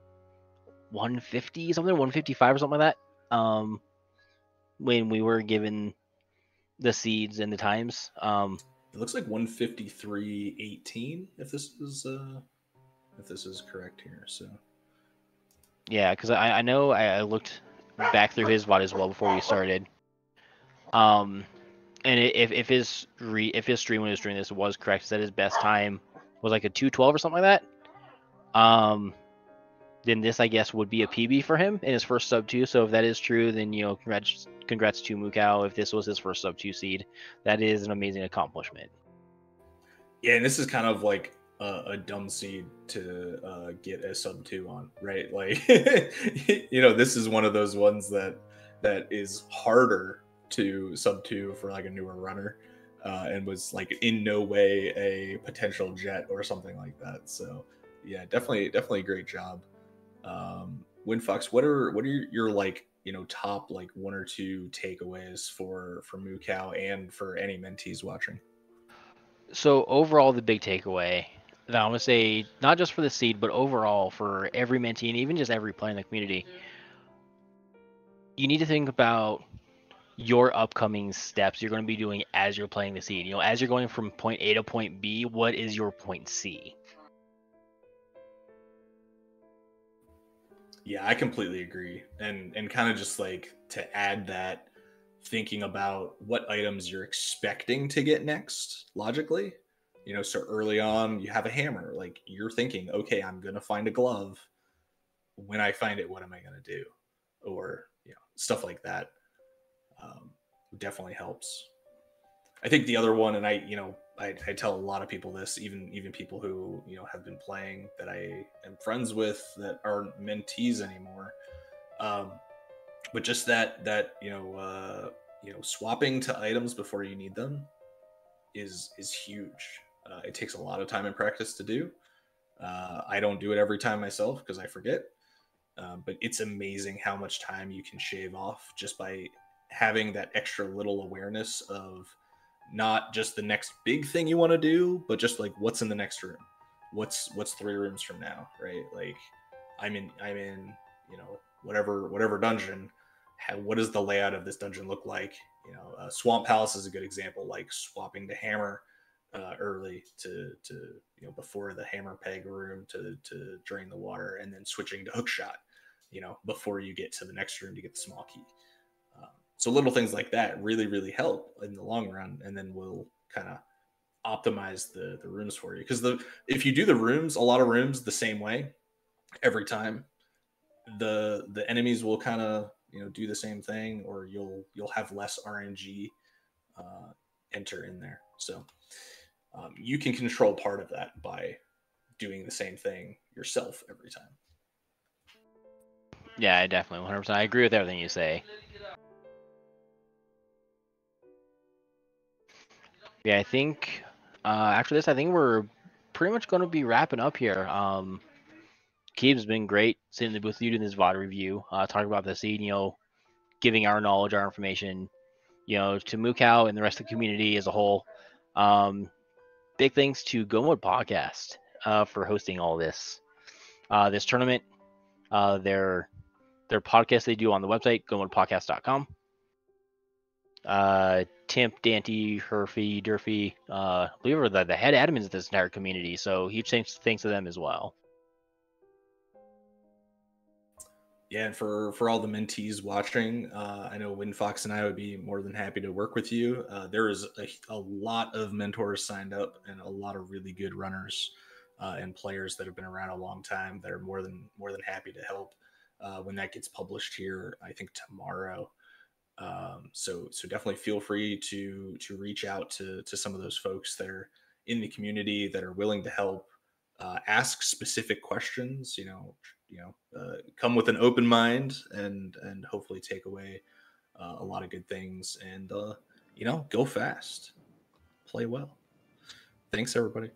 150 something, 155 or something like that. When we were given the seeds and the times. It looks like 153.18 if this is correct here. So yeah, because I know I looked back through his VOD as well before we started. And if his stream when he was doing this was correct, that his best time was like a 2:12 or something like that. Then this, I guess, would be a PB for him in his first sub 2. So if that is true, then congrats to Moocow. If this was his first sub 2 seed, that is an amazing accomplishment. Yeah, and this is kind of like a dumb seed to get a sub 2 on, right? Like, this is one of those ones that is harder to sub 2 for like a newer runner, and was like in no way a potential jet or something like that. So yeah, definitely a great job. WindFox, what are your like top like 1 or 2 takeaways for Moocow and for any mentees watching? So overall, the big takeaway that I'm gonna say, not just for the seed, but overall for every mentee and even just every player in the community, you need to think about your upcoming steps you're going to be doing as you're playing the seed. As you're going from point A to point B, what is your point C? Yeah, I completely agree. And kind of just like to add that, thinking about what items you're expecting to get next logically. So early on you have a hammer, like you're thinking, okay, I'm going to find a glove. When I find it, what am I going to do? Or, stuff like that. Definitely helps. I think the other one, and I tell a lot of people this, even people who have been playing that I am friends with that aren't mentees anymore. But just that swapping to items before you need them is huge. It takes a lot of time and practice to do. I don't do it every time myself because I forget. But it's amazing how much time you can shave off just by having that extra little awareness of not just the next big thing you want to do, but just like what's in the next room, what's 3 rooms from now, right? Like I'm in whatever dungeon. What does the layout of this dungeon look like? Swamp Palace is a good example, like swapping to hammer early to before the hammer peg room to drain the water, and then switching to hook shot before you get to the next room to get the small key. So little things like that really help in the long run, and then will kind of optimize the rooms for you. Because if you do the rooms, a lot of rooms the same way every time, the enemies will kind of do the same thing, or you'll have less RNG enter in there. So you can control part of that by doing the same thing yourself every time. Yeah, I definitely 100%. I agree with everything you say. Yeah, I think after this, I think we're pretty much going to be wrapping up here. Kiebs been great sitting in the booth with you doing this VOD review, talking about the seed, giving our knowledge, our information, to Moocow and the rest of the community as a whole. Big thanks to Go Mode Podcast for hosting all this tournament. Their podcast they do on the website, gomodepodcast.com. Timp, Dante, Herfy, Durfee, I believe are the head admins of this entire community. So huge thanks to them as well. Yeah, and for all the mentees watching, I know WindFox and I would be more than happy to work with you. There is a lot of mentors signed up, and a lot of really good runners and players that have been around a long time that are more than happy to help when that gets published here. I think tomorrow. So definitely feel free to reach out to some of those folks that are in the community that are willing to help. Ask specific questions. Come with an open mind, and hopefully take away a lot of good things. And go fast, play well. Thanks, everybody.